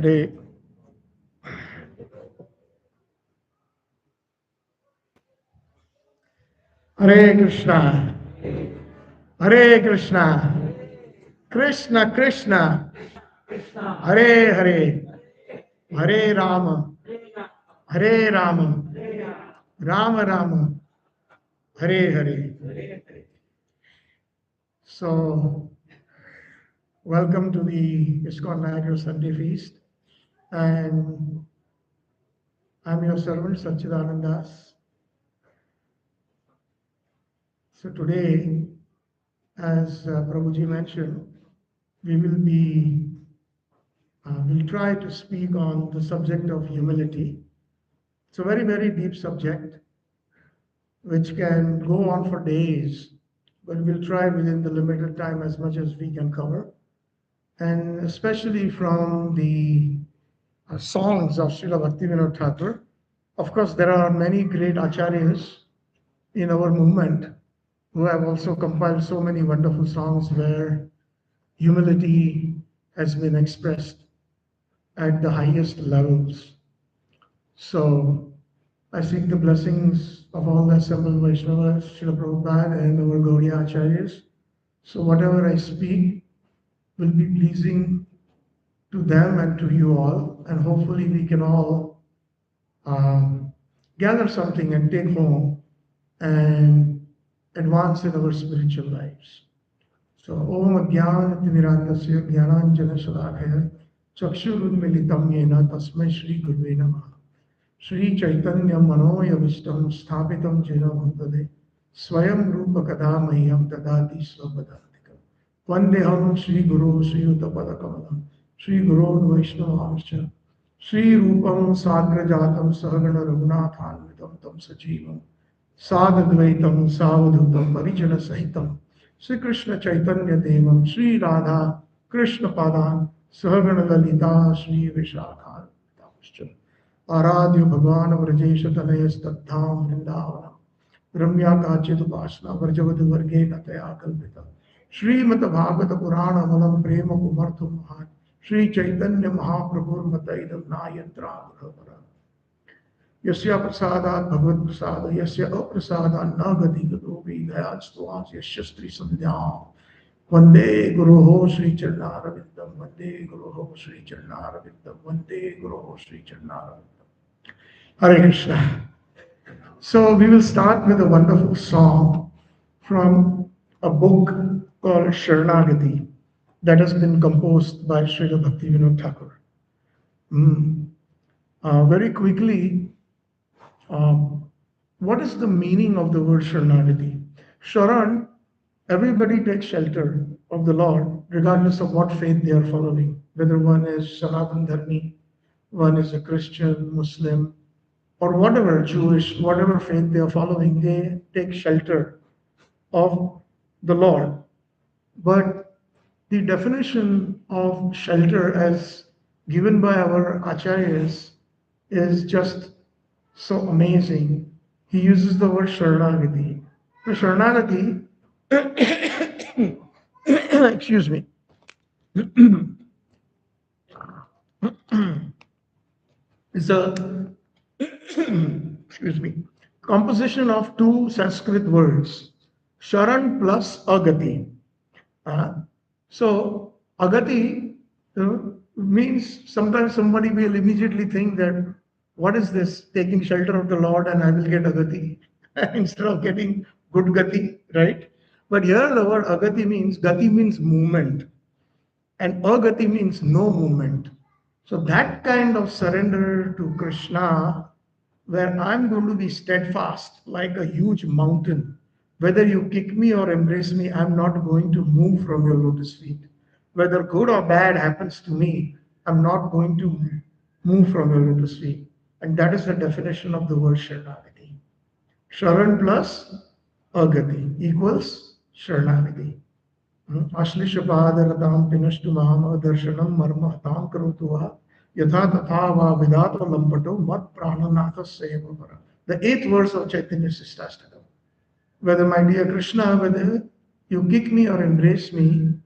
Hare Hare Krishna, Hare Krishna, Krishna Krishna, Hare Hare, Hare Rama, Hare Rama, Rama Rama, Hare Hare. So, welcome to the ISKCON Niagara Sunday Feast. And I'm your servant, Satchitananda Dasa. So today, as Prabhuji mentioned, we'll try to speak on the subject of humility. It's a very, very deep subject, which can go on for days, but we'll try within the limited time as much as we can cover. And especially from the songs of Shrila Bhaktivinode Thakura. Of course, there are many great acharyas in our movement who have also compiled so many wonderful songs where humility has been expressed at the highest levels. So I seek the blessings of all the assembled Vaishnavas, Srila Prabhupada and our Gaudiya Acharyas. So whatever I speak will be pleasing to them and to you all, and hopefully we can all gather something and take home and advance in our spiritual lives. So, Om Jnana Timirantasya Jnananjana Shalakaya Chakshurunmilitam Yena Tasmai Shri Gurve Namaha Shri Chaitanya Manoya Vishtam Sthapitam Jena Bhutale Swayam Rupa Kadamahyam Dadati Svapadantika Vandeham Shri Guru Sri Uttapada Kamalam Shri Guru Vaishnavamscha Shri Rupam Sagrajatam Sahagana Raghunathanvitam Tam Sajivam Sadadvaitam Savadhutam Parijana Sahitam Sri Krishna Chaitanya Devam Sri Radha Krishna Padan Sahagana Lalita Shri Vishakha Aradhya Bhagwan Vrajesha Tanayas Tadham Vrindavanam Ramya Kachit Upasana Vrajavadu Varge Nataya Kalpita Shri Mata Bhagavata Purana Malam Prema Kumarthu Mahan Shri Chaitanya Mahaprabhur Mataidam Nayantra Bhagavara Yasya Prasadat Bhagavad Prasada Yasya Aprasadat Nagati Gadovi Dayatstuans Yashastri Sandhyam Vande Guruho Sri Charnaravindam Vande Guruho Sri Charnaravindam Vande Guruho Sri Charnaravindam. Hare Krishna. So we will start with a wonderful song from a book called Sharanagati that has been composed by Srila Bhaktivinode Thakura. Very quickly, what is the meaning of the word Sharanagati? Sharan, everybody takes shelter of the Lord, regardless of what faith they are following, whether one is Sanatan Dharmi, one is a Christian, Muslim, or whatever, Jewish, whatever faith they are following, they take shelter of the Lord. But the definition of shelter as given by our acharyas is just so amazing. He uses the word Sharanagati. The Sharanagati, excuse me, is a excuse me, composition of two Sanskrit words, Sharan plus Agati. So Agati means sometimes somebody will immediately think that what is this, taking shelter of the Lord and I will get Agati instead of getting good Gati, right? But here the word Agati means, Gati means movement and Agati means no movement. So that kind of surrender to Krishna, where I'm going to be steadfast like a huge mountain. Whether you kick me or embrace me, I'm not going to move from your lotus feet. Whether good or bad happens to me, I'm not going to move from your lotus feet. And that is the definition of the word Sharanagati. Sharan plus Agati equals Sharanagati. Ashlishapadaratam pinashtumam darshanam marmahatam karutuha yatha tatha va vidato lampato mat prananatha sevavara. The 8th verse of Chaitanya Sistastakam. Whether, my dear Krishna, whether you kick me or embrace me,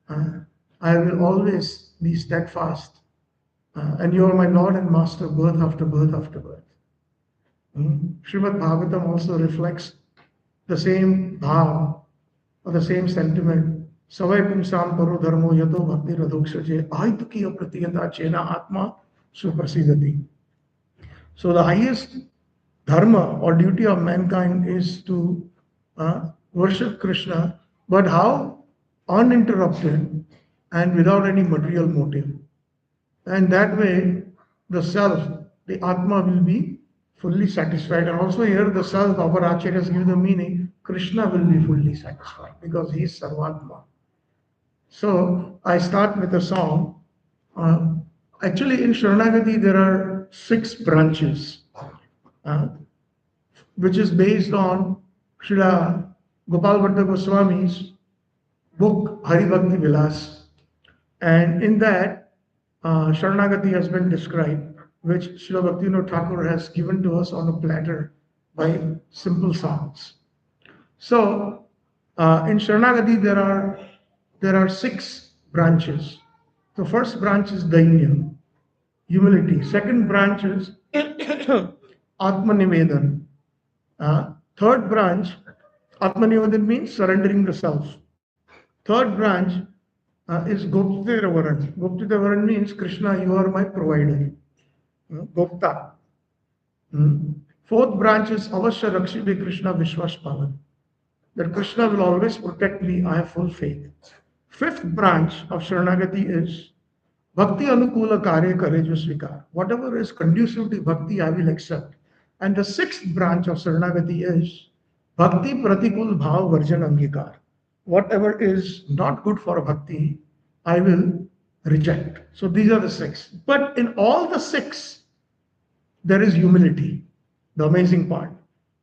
I will always be steadfast And you are my Lord and Master, birth after birth after birth. Srimad Bhagavatam also reflects the same bhav or the same sentiment. Savai pumsam paro dharmo yato bhakti radhokshaje aitukiya pratiyata chena atma suprasidati. So the highest dharma or duty of mankind is to worship Krishna, but how? Uninterrupted and without any material motive. And that way, the self, the Atma will be fully satisfied. And also here, the self, our acharyas give the meaning, Krishna will be fully satisfied because he is Sarvatma. So I start with a song. Actually, in Sharanagati, there are 6 branches, which is based on Srila Gopal Bhatta Goswami's book Hari Bhakti Vilas. And in that, Sharanagati has been described, which Srila Bhaktivedanta Thakur has given to us on a platter by simple songs. So, in Sharanagati, there are 6 branches. The first branch is Dainya, humility. Second branch is Atmanivedan. Third branch, Atmanivedan means surrendering the self. Third branch is Goptitavaran. Goptitavaran means Krishna, you are my provider. Gopta. Fourth branch is Avashya Rakshibe Krishna Vishwas Pavan. That Krishna will always protect me, I have full faith. Fifth branch of Sharanagati is Bhakti Anukula Karya Courageous Vikar. Whatever is conducive to bhakti, I will accept. And the sixth branch of Sharanagati is Bhakti Pratikul Bhav Varjan Angikar. Whatever is not good for bhakti, I will reject. So these are the 6. But in all the 6, there is humility, the amazing part.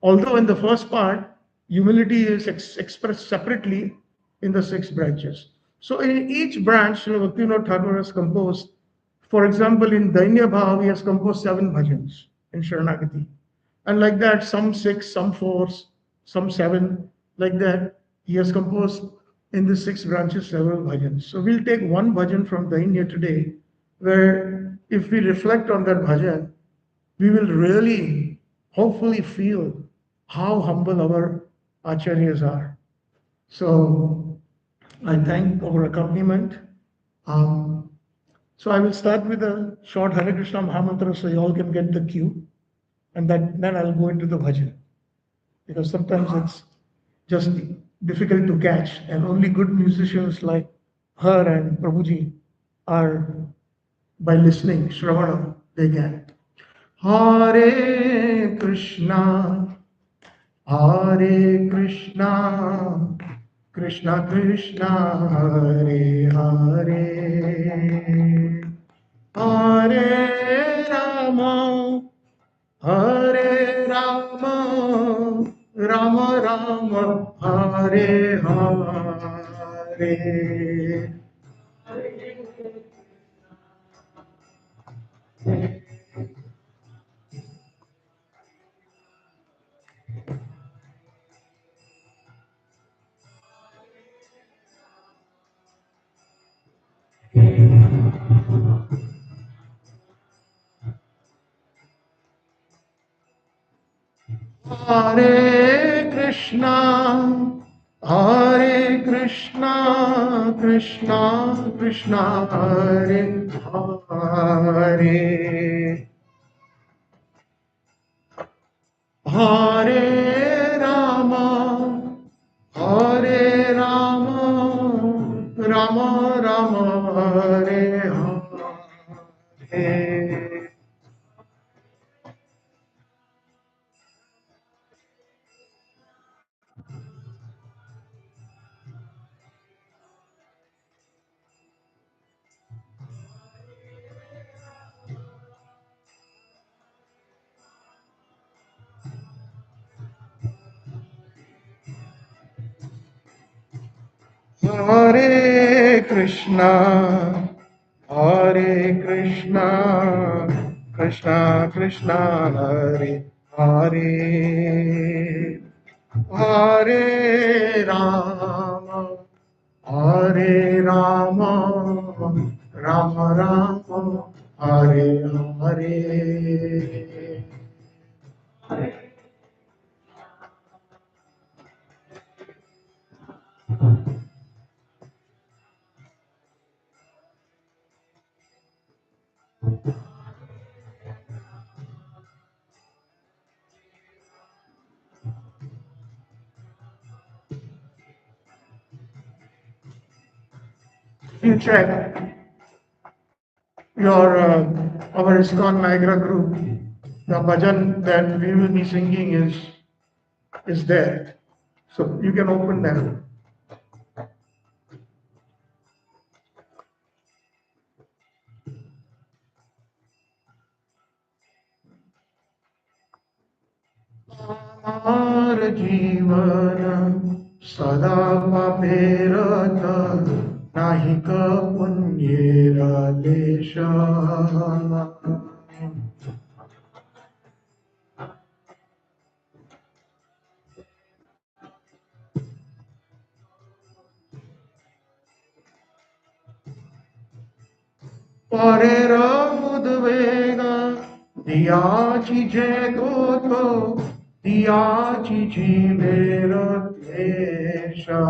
Although in the first part, humility is expressed separately in the 6 branches. So in each branch, Srila Bhaktivinoda Thakur has composed, for example, in Dainya Bhav, he has composed 7 bhajans in Sharanagati. And like that, some 6, some 4, some 7, like that, he has composed in the 6 branches several bhajans. So we'll take one bhajan from Dainya today, where if we reflect on that bhajan, we will really, hopefully feel how humble our acharyas are. So I thank our accompaniment. So I will start with a short Hare Krishna Mahamantra so you all can get the cue. And then I'll go into the bhajan. Because sometimes it's just difficult to catch, and only good musicians like her and Prabhuji are, by listening, Shravana, they can. Hare Krishna, Hare Krishna, Krishna Krishna, Hare Hare, Hare Rama, Hare Rama, Rama Rama, Hare Hare. Hare Krishna, Hare Krishna, Krishna Krishna, Hare Hare, Hare Rama, Hare Rama, Rama Rama, Hare Hare. Hare Krishna, Hare Krishna, Krishna Krishna, Hare Hare, Hare Rama, Hare Rama, Rama Rama, Hare you check your our ISKCON Niagara group, the bhajan that we will be singing is there. So you can open that. Amara Jivana Pape rata, nahika punyera lesha. Parera mudvega, diachi jegoto, diachi jivera lesha.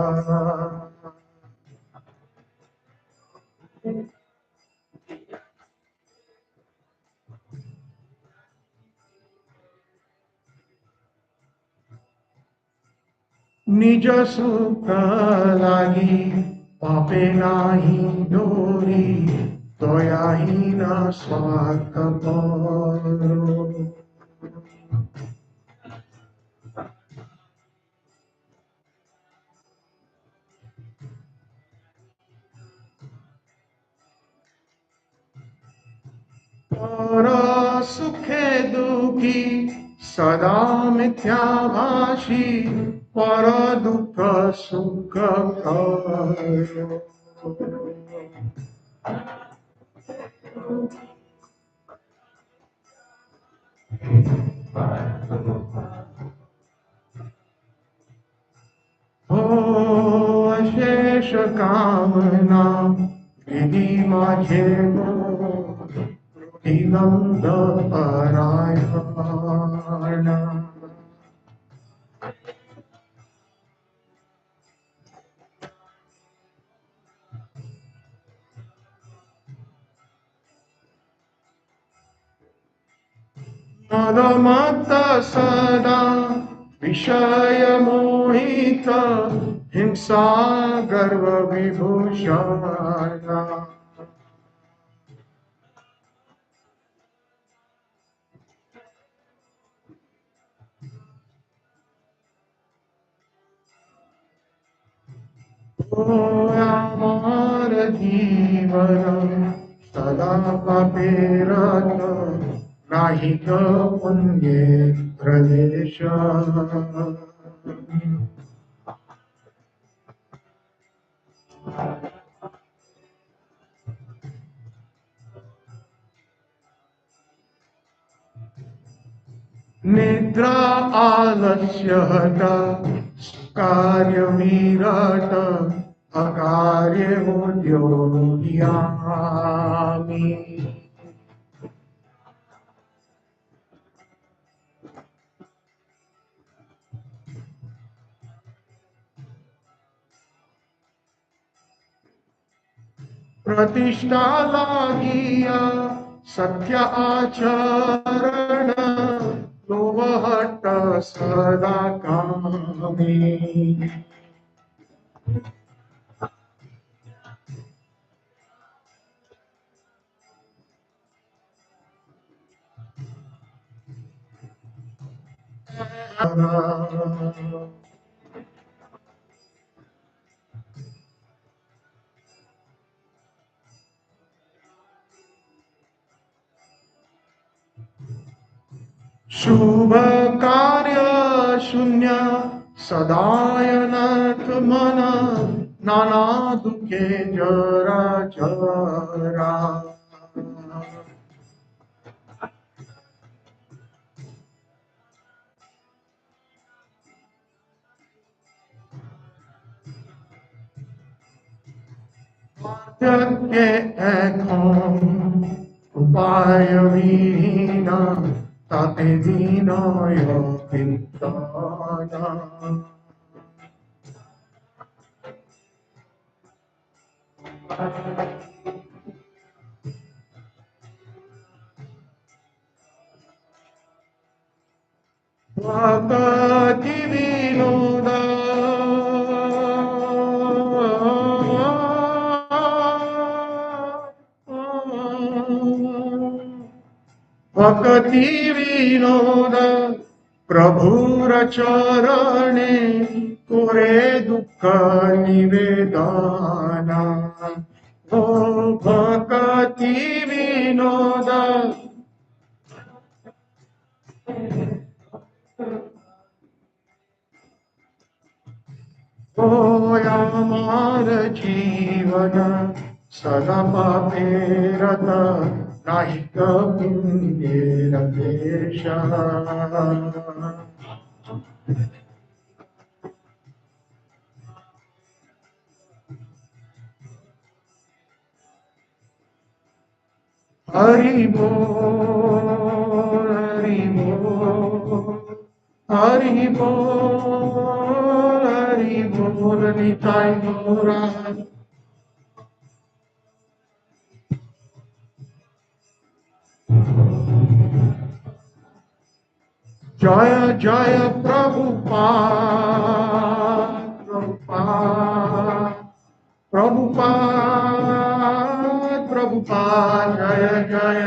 निज सुख लागी पापे नाही डोरी दयाहीन स्वार्थ परो. पर सुखे दुखी सदा मिथ्याभाषी पर दुख सुख करो. हो अशेष कामना विधि माझे दिगंध परायण. मदमत्त सदा विषय मोहित हिंसा गर्व Vibhushan. Amara Jivana Pape rata, nahika punyera lesha. निद्रा आलस्य हटा कार्य विराट अकार्य उद्योगियामि. प्रतिष्ठा लागिया सत्य आचरण लोभ हट सदा कामी. शुभ कार्य शून्य सदायनथ मन नाना दुखे जरा जरा. के এখন উপায় বিহীন তাতে বিনয় কীর্তন. Bhaktivinode भक्ति विनोद प्रभुर चरणे करे दुख निवेदना ओ भक्ति विनोद ओ अमर जीवन सदा पापे रता नाही पुण्येर देशा हरि बोल हरि बोल हरि बोल हरि बोल निताय गौरा जय जय प्रभुपाद प्रभुपाद प्रभुपाद प्रभुपाद जय जय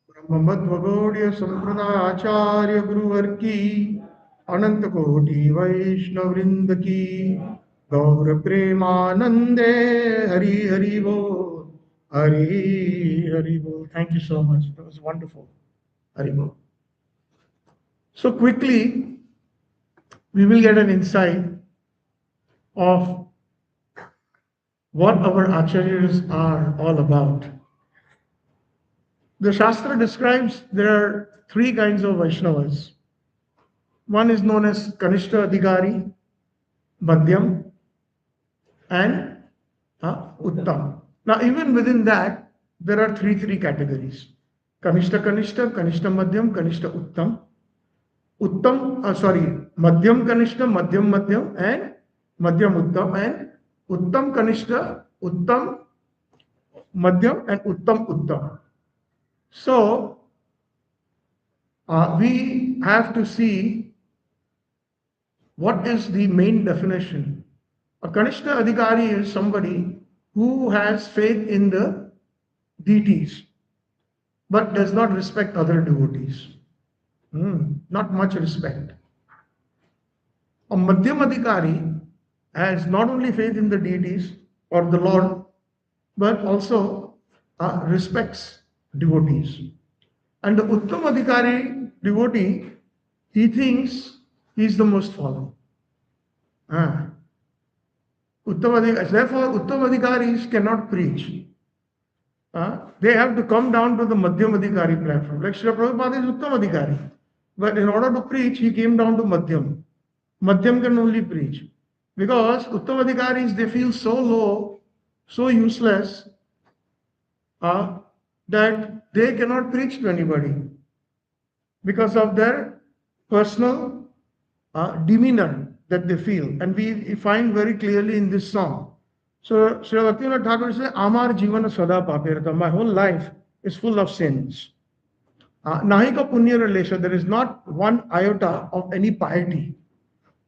ब्रह्ममध्वगौड़ीय संप्रदायाचार्य गुरुवर की अनंत कोटि वैष्णव वृंद की गौर प्रेमानंदे हरि हरि बोल हरि हरि बोल. Thank you so much. That was wonderful. Hरि बोल. So quickly, we will get an insight of what our acharyas are all about. The Shastra describes there are three kinds of Vaishnavas. One is known as Kanishta Adhikari, Madhyam, and Uttam. Now, even within that, there are three categories. Kanishta Kanishta, Kanishta Madhyam, Kanishta Uttam. Madhyam Kanishta, Madhyam Madhyam, and Madhyam Uttam, and Uttam Kanishta, Uttam Madhyam, and Uttam Uttam. So, we have to see what is the main definition. A Kanishta Adhikari is somebody who has faith in the deities, but does not respect other devotees. Not much respect. A Madhyam Adhikari has not only faith in the deities or the Lord, but also respects devotees. And the Uttam Adhikari devotee, he thinks he is the most fallen. Therefore, Uttam Adhikaris cannot preach. They have to come down to the Madhyam Adhikari platform. Like Srila Prabhupada is Uttam Adhikari. But in order to preach, he came down to Madhyam. Madhyam can only preach. Because Uttam Adhikaris, they feel so low, so useless, that they cannot preach to anybody because of their personal demeanor that they feel. And we find very clearly in this song. So Srila Bhaktivinode Thakura says, Amara Jivana Pape rata. My whole life is full of sins. Nahika punya relation, there is not one iota of any piety.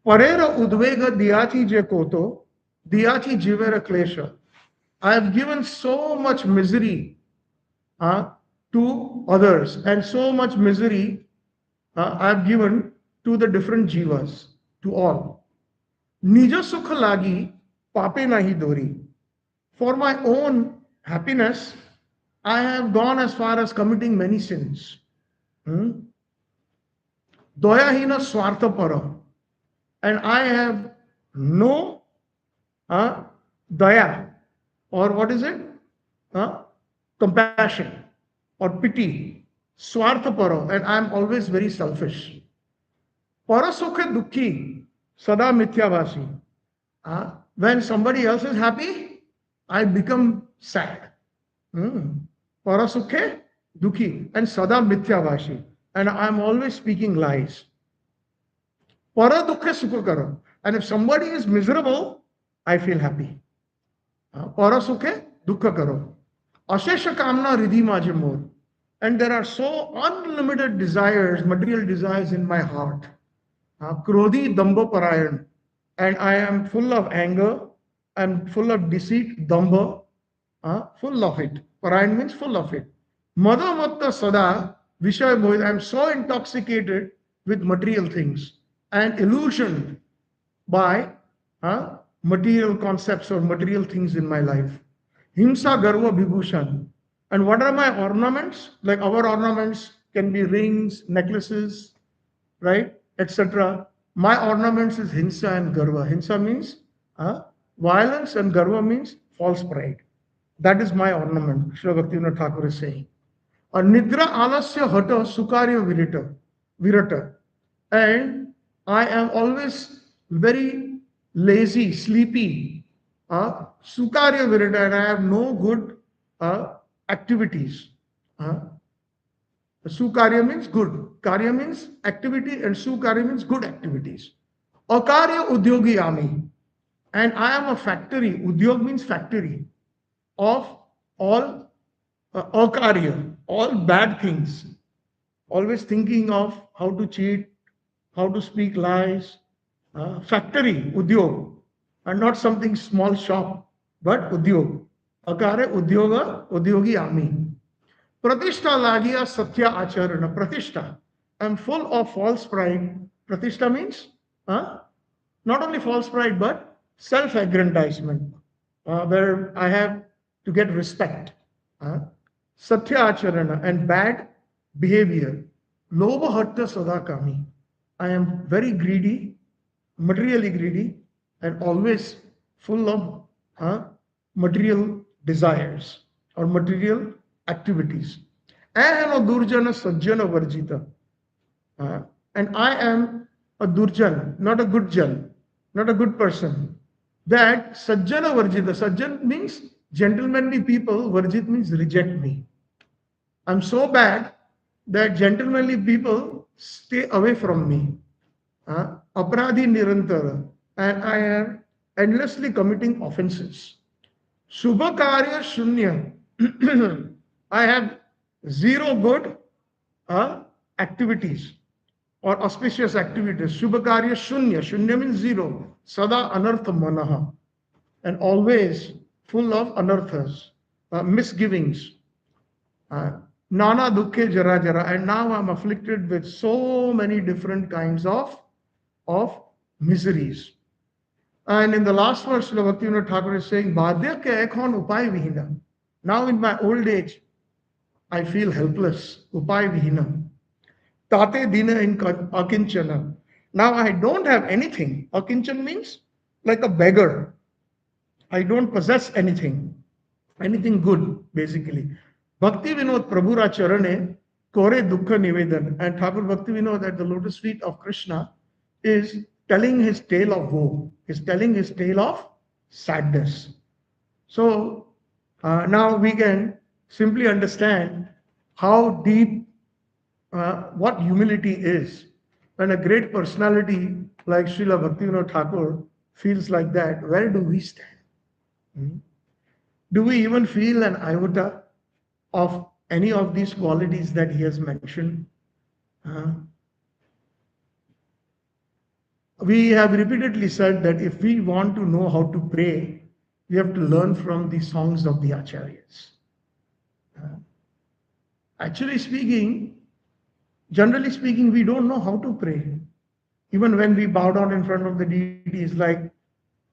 Parera udvega diyachi je koto, diyachi jivera klesha. I have given so much misery to others, and so much misery I have given to the different jivas, to all. Nija sukha lagi pape nahi dori. For my own happiness, I have gone as far as committing many sins. Doyahina swartha para. And I have no daya, or what is it? Compassion or pity. Swartha para, and I am always very selfish. Para sukha dukhi, sada mithyavasi. When somebody else is happy, I become sad. Para sukhe dukhi, and sada mithyavasi. And I am always speaking lies. Para dukhe sukha karo. And if somebody is miserable, I feel happy. Para sukhe dukha karo. Ashesha kamna ridhi maje mor. And there are so unlimited desires, material desires in my heart. Krodhi Damba Parayan, and I am full of anger, I'm full of deceit, Damba, full of it. Parayan means full of it. Madhamatta Sada, Vishay Mohit, I'm so intoxicated with material things and illusioned by material concepts or material things in my life. Himsa Garva Vibhushan. And what are my ornaments? Like our ornaments can be rings, necklaces, right, etc. My ornaments is Hinsa and Garva. Hinsa means violence and Garva means false pride. That is my ornament, Srila Bhaktivedanta Thakur is saying. Nidra alasya hata sukarya virata. And I am always very lazy, sleepy, sukarya virata, and I have no good activities. Sukarya means good. Karya means activity, and sukarya means good activities. Akarya udyogi ami. And I am a factory. Udyog means factory of all akarya, all bad things. Always thinking of how to cheat, how to speak lies. Factory, udyog, and not something small shop, but udyog. Akare udyoga, udyogi ami. Pratishtha lagia satya acharana. Pratishtha. I'm full of false pride. Pratishtha means not only false pride, but self-aggrandizement, where I have to get respect. Satya acharana and bad behavior. Lobha hatta sadakami. I am very greedy, materially greedy, and always full of material desires or material activities. Ahana durjana sajjana varjita. And I am a durjan, not a good jan, not a good person. That sajjana varjita. Sajjan means gentlemanly people, varjit means reject me. I'm so bad that gentlemanly people stay away from me. Apradhi nirantara. And I am endlessly committing offenses. Subhakarya shunya. I have zero good activities or auspicious activities. Subhakarya shunya. Shunya means zero. Sada anartha manaha. And always full of anarthas, misgivings. Nana dukkhe jara jara. And now I'm afflicted with so many different kinds of miseries. And in the last verse, Srila Bhaktivedanta Thakur is saying, Badhya ke ekhon upay vihina. Now in my old age, I feel helpless. Upay vihina. Tate dina in akinchana. Now I don't have anything. Akinchan means like a beggar. I don't possess anything good, basically. Bhaktivinode Prabhu Charane Kore Dukkha Nivedan. And Thakur Bhaktivinod at the lotus feet of Krishna is telling his tale of woe, is telling his tale of sadness. So now we can simply understand how deep, what humility is. When a great personality like Srila Bhaktivedanta Thakur feels like that, where do we stand? Do we even feel an iota of any of these qualities that he has mentioned? We have repeatedly said that if we want to know how to pray, we have to learn from the songs of the Acharyas. Actually speaking, generally speaking, we don't know how to pray. Even when we bow down in front of the deities, like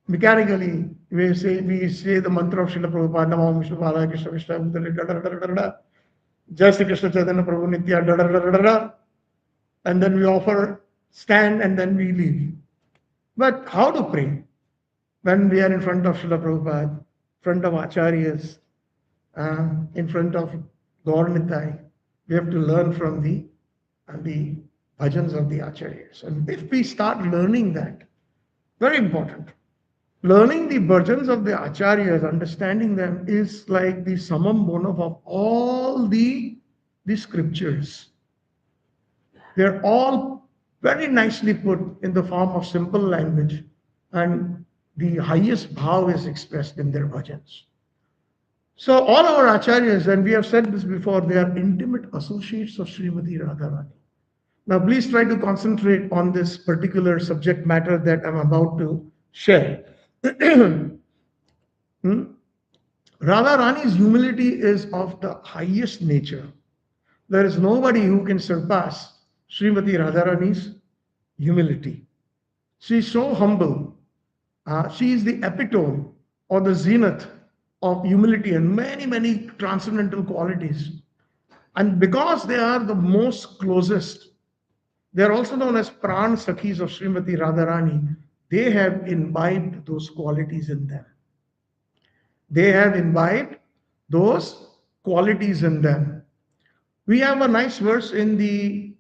mechanically, we say the mantra of Srila Prabhupada, Namo Vishnu Padaya Krishna Krishna, Jai Sri Krishna Chaitanya Prabhu Nitya, and then we offer, stand, and then we leave. But how to pray? When we are in front of Srila Prabhupada, in front of Acharyas, in front of Gaur Nitai, we have to learn from the bhajans of the Acharyas. And if we start learning that, very important. Learning the bhajans of the Acharyas, understanding them, is like the summum bonum of all the scriptures. They're all very nicely put in the form of simple language, and the highest bhav is expressed in their bhajans. So all our Acharyas, and we have said this before, they are intimate associates of Srimati Radharani. Now, please try to concentrate on this particular subject matter that I'm about to share. Hmm? Radharani's humility is of the highest nature. There is nobody who can surpass Srimati Radharani's humility. She is so humble. She is the epitome or the zenith of humility and many, many transcendental qualities. And because they are the most closest, they are also known as Pran Sakhis of Srimati Radharani. They have imbibed those qualities in them. They have imbibed those qualities in them. We have a nice verse in the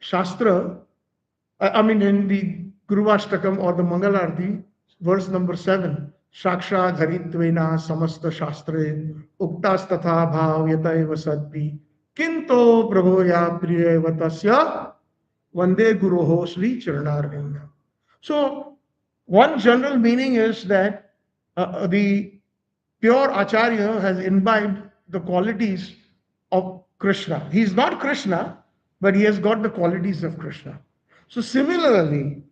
Shastra, in the Guruvashtakam or the Mangalarti, verse number 7. Shakshad Haritvena Samasta Shastre Uktas Tatha Bhav Yataiva Sadpi Kinto Prabhoya Priyeva Tasya Vande Guruho Sri Charanarvinda. So, one general meaning is that the pure Acharya has imbibed the qualities of Krishna. He is not Krishna, but he has got the qualities of Krishna. So similarly,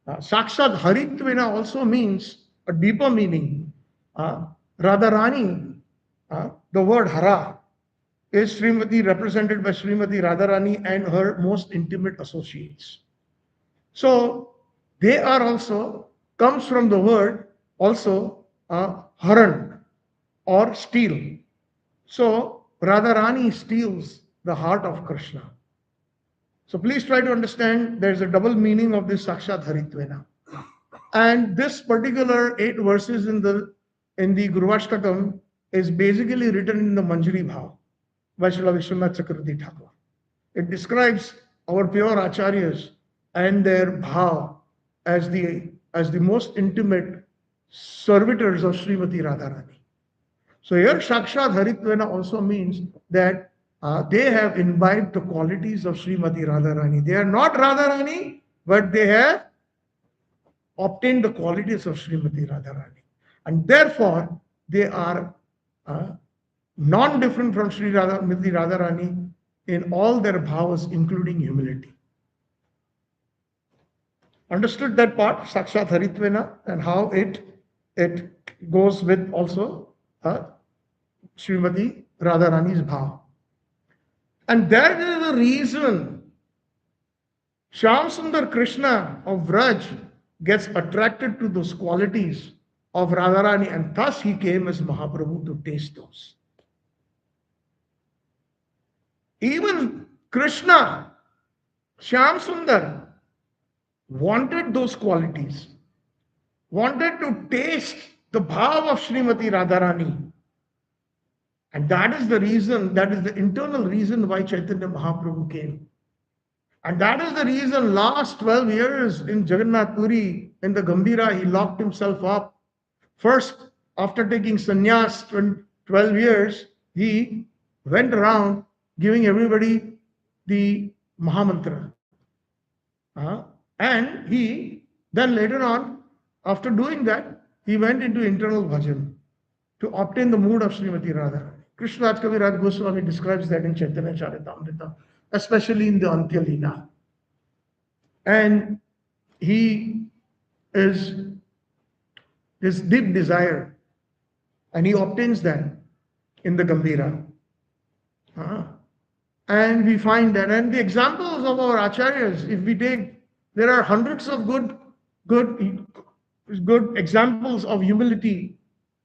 Sakshat Haritvena also means a deeper meaning. Radharani, the word Hara, is Srimati represented by Srimati Radharani and her most intimate associates. So they are also, comes from the word also Haran or steal. So Radharani steals the heart of Krishna. So please try to understand there's a double meaning of this Sakshat Haritvena. And this particular 8 verses in the Guruvashtakam is basically written in the Manjari Bhav by Srila Vishwanath Chakravarti Thakur. It describes our pure acharyas and their bhav as the most intimate servitors of Srimati Radharani. So here Sakshat Haritvena also means that they have imbibed the qualities of Srimati Radharani. They are not Radharani, but they have obtained the qualities of Srimati Radharani. And therefore, they are non-different from Srimati Radharani in all their bhavas, including humility. Understood that part, Sakshat Haritvena, and how it goes with also Srimati Radharani's bhav. And that is the reason Shyam Sundar Krishna of Vraj gets attracted to those qualities of Radharani, and thus he came as Mahaprabhu to taste those. Even Krishna, Shyam Sundar, wanted those qualities, wanted to taste the bhav of Srimati Radharani. And that is the reason, that is the internal reason why Chaitanya Mahaprabhu came. And that is the reason last 12 years in Jagannath Puri, in the Gambhira, he locked himself up. First, after taking sannyas 12 years, he went around giving everybody the Mahamantra. And he, then later on, after doing that, he went into internal bhajan to obtain the mood of Srimati Radha. Krishnadas Kaviraj Goswami describes that in Chaitanya Charitamrita, especially in the Antya Leela. And he is his deep desire, and he obtains that in the Gambhira. And we find that, and the examples of our acharyas, if we take, there are hundreds of good examples of humility,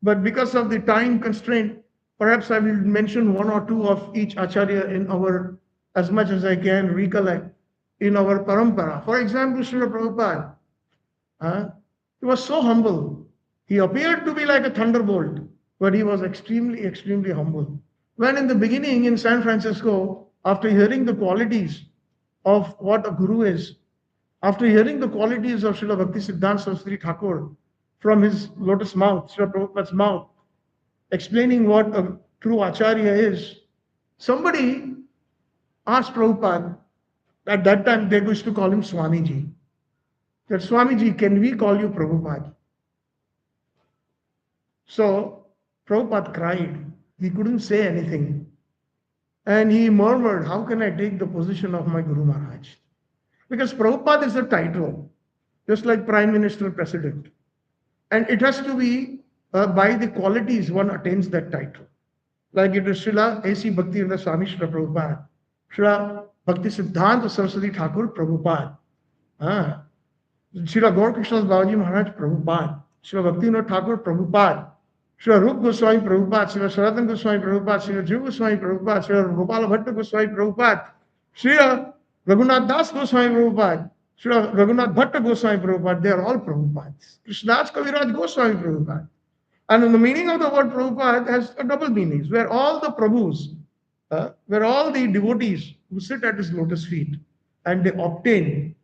but because of the time constraint, perhaps I will mention 1 or 2 of each acharya in our, as much as I can recollect, in our parampara. For example, Srila Prabhupada, he was so humble. He appeared to be like a thunderbolt, but he was extremely, extremely humble. When in the beginning in San Francisco, after hearing the qualities of what a guru is, after hearing the qualities of Srila Bhaktisiddhanta Saraswati Thakur from his lotus mouth, Srila Prabhupada's mouth, explaining what a true acharya is, somebody asked Prabhupada, at that time they used to call him Swamiji, that Swamiji, can we call you Prabhupada? So Prabhupada cried. He couldn't say anything. And he murmured, how can I take the position of my Guru Maharaj? Because Prabhupada is a title, just like Prime Minister, President. And it has to be by the qualities one attains that title. Like it is Srila A.C. Bhaktivedanta Swami Srila Prabhupada, Srila Bhaktisiddhanta Saraswati Thakur Prabhupada, Srila Gaur Krishnadas Babaji Maharaj Prabhupada, Srila Bhaktivinoda Thakur Prabhupada, Srila Rup Goswami Prabhupada, Srila Sanatana Goswami Prabhupada, Srila Jiva Goswami Prabhupada, Srila Gopala Bhatta Goswami Prabhupada, Srila Raghunath Das Goswami Prabhupada, Srila Raghunath Bhatta Goswami Prabhupada, they are all Prabhupads. Krishnadas Kaviraj Goswami Prabhupada. And the meaning of the word Prabhupada has a double meanings, where all the Prabhus, where all the devotees who sit at his lotus feet and they obtain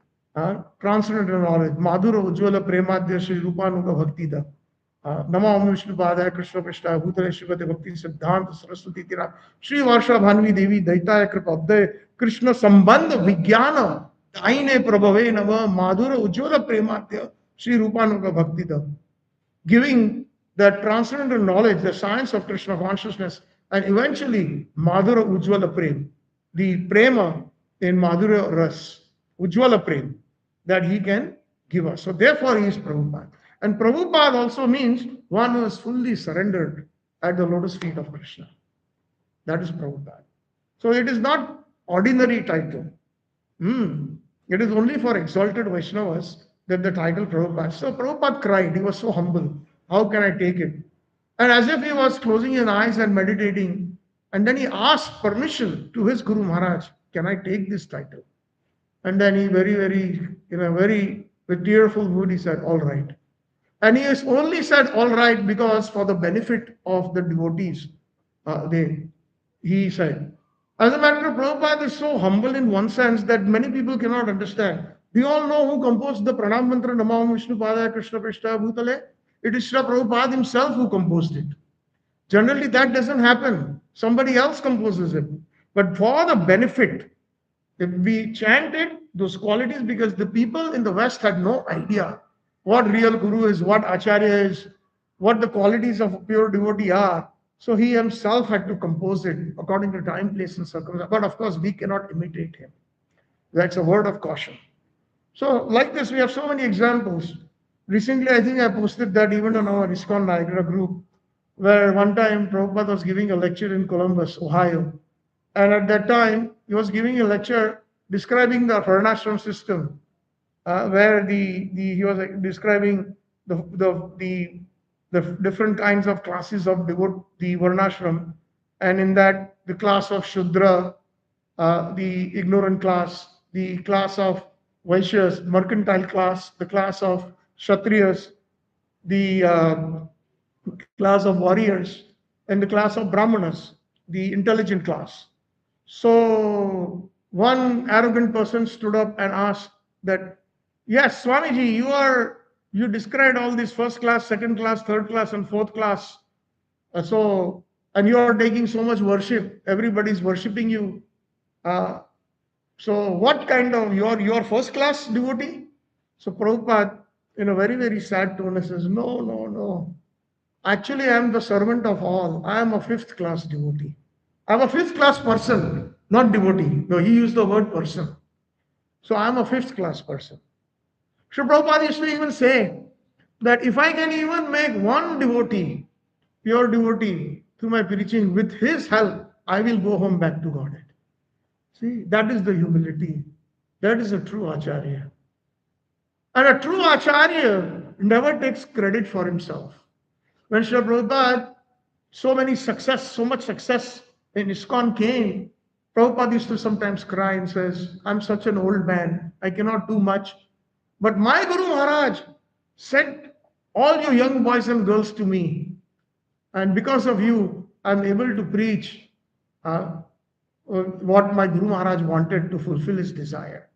transcendental knowledge, Madhura Ujjvala Premadhya Shri Rupanuga Bhaktida, Nama Om Vishnu Padaya Krishna Prishta Bhutale Shrimati Bhakti Siddhanta Saraswati Tira Shri Varsha Bhanvi Devi Daitaya Kripabde Krishna Sambandha Vijnana Daine Prabhave Nama Madhura Ujjvala Premadhya Shri Rupanuga Bhaktida, giving that transcendental knowledge, the science of Krishna consciousness, and eventually Madhura Ujjvala Prem, the prema in Madhura Ras, Ujjvala Prem, that he can give us. So therefore he is Prabhupada. And Prabhupada also means one who is fully surrendered at the lotus feet of Krishna. That is Prabhupada. So it is not ordinary title. It is only for exalted Vaishnavas that the title Prabhupada. So Prabhupada cried, he was so humble. How can I take it? And as if he was closing his eyes and meditating, and then he asked permission to his Guru Maharaj, can I take this title? And then he with tearful mood, he said, all right. And he has only said all right because for the benefit of the devotees, he said. As a matter of fact, Prabhupada is so humble in one sense that many people cannot understand. We all know who composed the Pranam Mantra, Nama Om Vishnu Padaya Krishna Prishta Bhutale. It is Srila Prabhupada himself who composed it. Generally, that doesn't happen. Somebody else composes it. But for the benefit, if we chanted those qualities, because the people in the West had no idea what real Guru is, what Acharya is, what the qualities of a pure devotee are. So he himself had to compose it according to time, place, and circumstance. But of course, we cannot imitate him. That's a word of caution. So like this, we have so many examples. Recently, I think I posted that even on our ISKCON NIAGARA group, where one time Prabhupada was giving a lecture in Columbus, Ohio. And at that time, he was giving a lecture describing the Varnashram system, where he was describing the different kinds of classes of the Varnashram. And in that, the class of Shudra, the ignorant class, the class of Vaishyas, mercantile class, the class of Kshatriyas, the class of warriors, and the class of Brahmanas, the intelligent class. So one arrogant person stood up and asked that, yes, Swamiji, you described all this first class, second class, third class, and fourth class. And you are taking so much worship. Everybody's worshipping you. So what kind of, your first class devotee? So Prabhupada, in a very, very sad tone, says, no. Actually, I am the servant of all. I am a fifth class devotee. I am a fifth class person, not devotee. No, he used the word person. So I am a fifth class person. Srila Prabhupada used to even say that if I can even make one devotee, pure devotee, through my preaching, with his help, I will go home back to Godhead. See, that is the humility. That is a true Acharya. And a true Acharya never takes credit for himself. When Srila Prabhupada, so much success in ISKCON came, Prabhupada used to sometimes cry and says, I'm such an old man, I cannot do much. But my Guru Maharaj sent all you young boys and girls to me. And because of you, I'm able to preach what my Guru Maharaj wanted to fulfill his desire.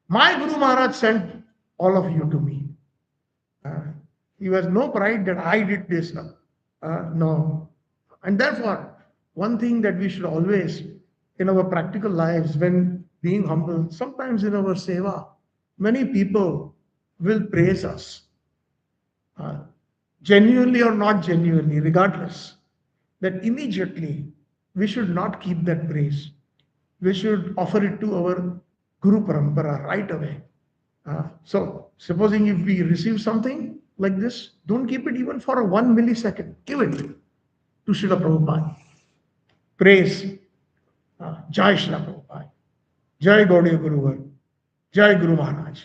My Guru Maharaj sent all of you to me. He has no pride that I did this. No. And therefore, one thing that we should always, in our practical lives, when being humble, sometimes in our seva, many people will praise us. Genuinely or not genuinely, regardless, that immediately we should not keep that praise. We should offer it to our Guru Parampara right away. So, supposing if we receive something like this, don't keep it even for a 1 millisecond. Give it to Srila Prabhupada. Praise. Jai Srila Prabhupada. Jai Gaudiya Guruvar. Jai Guru Maharaj.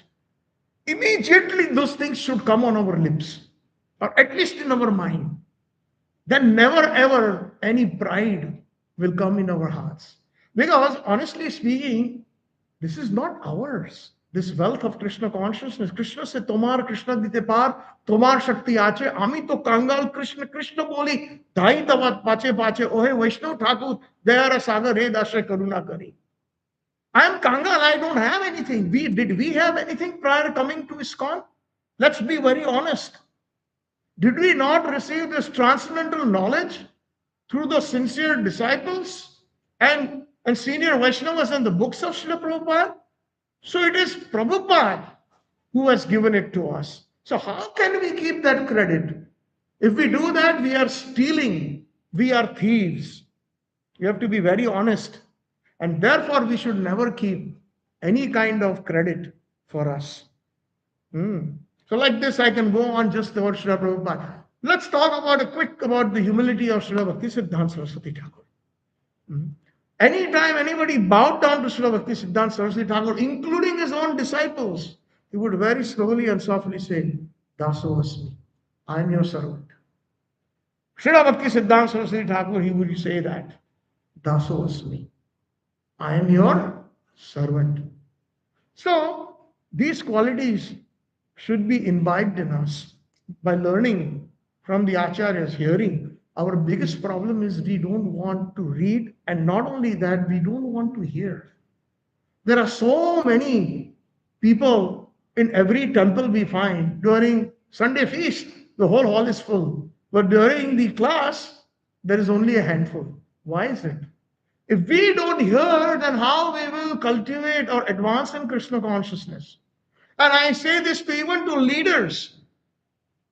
Immediately those things should come on our lips, or at least in our mind. Then never ever any pride will come in our hearts. Because honestly speaking, this is not ours. This wealth of Krishna consciousness. Krishna se tomar, Krishna dite par, tomar shakti ache, ami to kangal Krishna, Krishna boli, dhai tavat pache pache, ohe Vaishnav Thakur, dayara sagar he dashe karuna kari. I am kangal, I don't have anything. Did we have anything prior coming to ISKCON? Let's be very honest. Did we not receive this transcendental knowledge through the sincere disciples and senior Vaishnavas and the books of Srila Prabhupada? So it is Prabhupada who has given it to us. So how can we keep that credit? If we do that, we are stealing. We are thieves. You have to be very honest. And therefore, we should never keep any kind of credit for us. So like this, I can go on just about Srila Prabhupada. Let's talk about the humility of Srila Bhaktivedanta Saraswati Thakur. Anytime anybody bowed down to Srila Bhaktivedanta Saraswati Thakur, including his own disciples, he would very slowly and softly say, Daso Asmi, I am your servant. Srila Bhaktivedanta Saraswati Thakur, he would say that, Daso Asmi, I am your servant. So, these qualities should be imbibed in us by learning from the acharyas, hearing. Our biggest problem is we don't want to read, and not only that, we don't want to hear. There are so many people in every temple we find. During Sunday feast, the whole hall is full. But during the class, there is only a handful. Why is it? If we don't hear, then how we will cultivate or advance in Krishna consciousness? And I say this to even to leaders,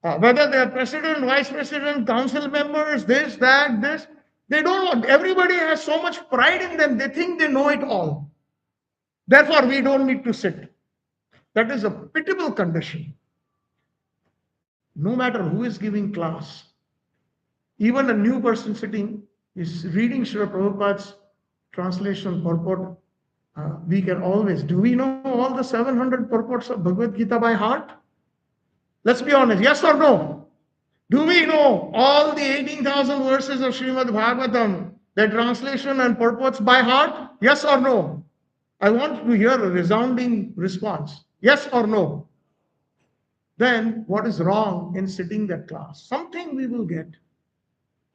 whether they are president, vice president, council members, this, that, this, they don't want, everybody has so much pride in them, they think they know it all. Therefore, we don't need to sit. That is a pitiable condition. No matter who is giving class, even a new person sitting is reading Srila Prabhupada's translation purport. We can always, do we know all the 700 purports of Bhagavad Gita by heart? Let's be honest, yes or no? Do we know all the 18,000 verses of Srimad Bhagavatam, their translation and purports by heart? Yes or no? I want to hear a resounding response. Yes or no? Then what is wrong in sitting that class? Something we will get.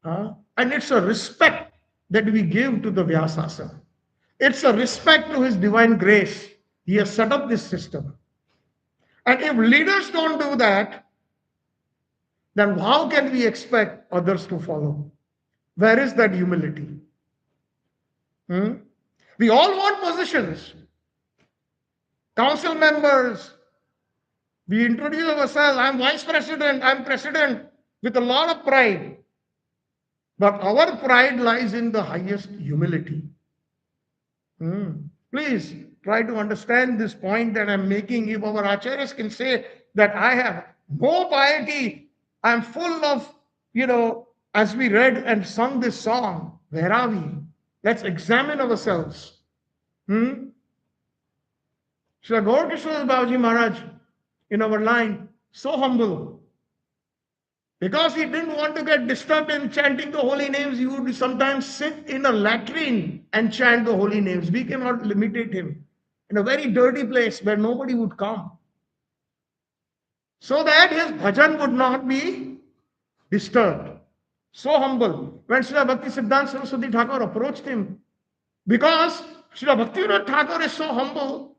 And it's a respect that we give to the Vyasasana. It's a respect to his divine grace. He has set up this system. And if leaders don't do that, then how can we expect others to follow? Where is that humility? We all want positions. Council members. We introduce ourselves. I'm vice president. I'm president, with a lot of pride. But our pride lies in the highest humility. Please try to understand this point that I'm making. If our acharyas can say that I have no piety, I'm full of, as we read and sung this song, where are we? Let's examine ourselves. Srila Gaur Kishore Babaji Maharaj, in our line, so humble. Because he didn't want to get disturbed in chanting the holy names, he would sometimes sit in a latrine and chant the holy names. We cannot limitate him. In a very dirty place where nobody would come. So that his bhajan would not be disturbed. So humble. When Srila Bhaktisiddhanta Saraswati Thakur approached him, because Srila Bhaktivedanta Thakur is so humble,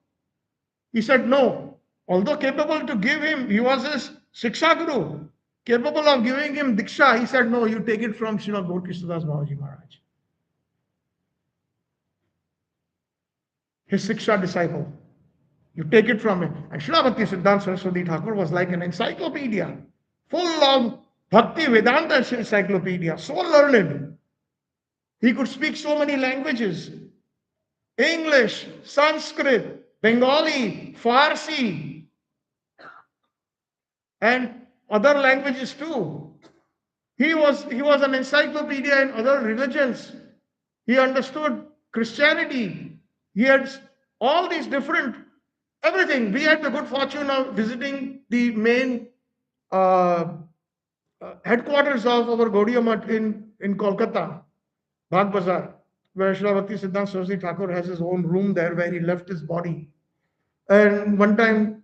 he said no. Although capable to give him, he was his Shiksha Guru, capable of giving him Diksha, he said, no, you take it from Srila Gaur Krishnadas Babaji Maharaj. His Shiksha disciple. You take it from him. And Srila Bhaktisiddhanta Saraswati Thakur was like an encyclopedia, full of Bhaktivedanta encyclopedia, so learned. He could speak so many languages: English, Sanskrit, Bengali, Farsi, and other languages too. He was an encyclopedia in other religions. He understood Christianity. He had all these different everything. We had the good fortune of visiting the main uh, headquarters of our Gaudiya Math in Kolkata, Bagh Bazaar, where Srila Bhaktisiddhanta Saraswati Thakur has his own room there where he left his body. And one time,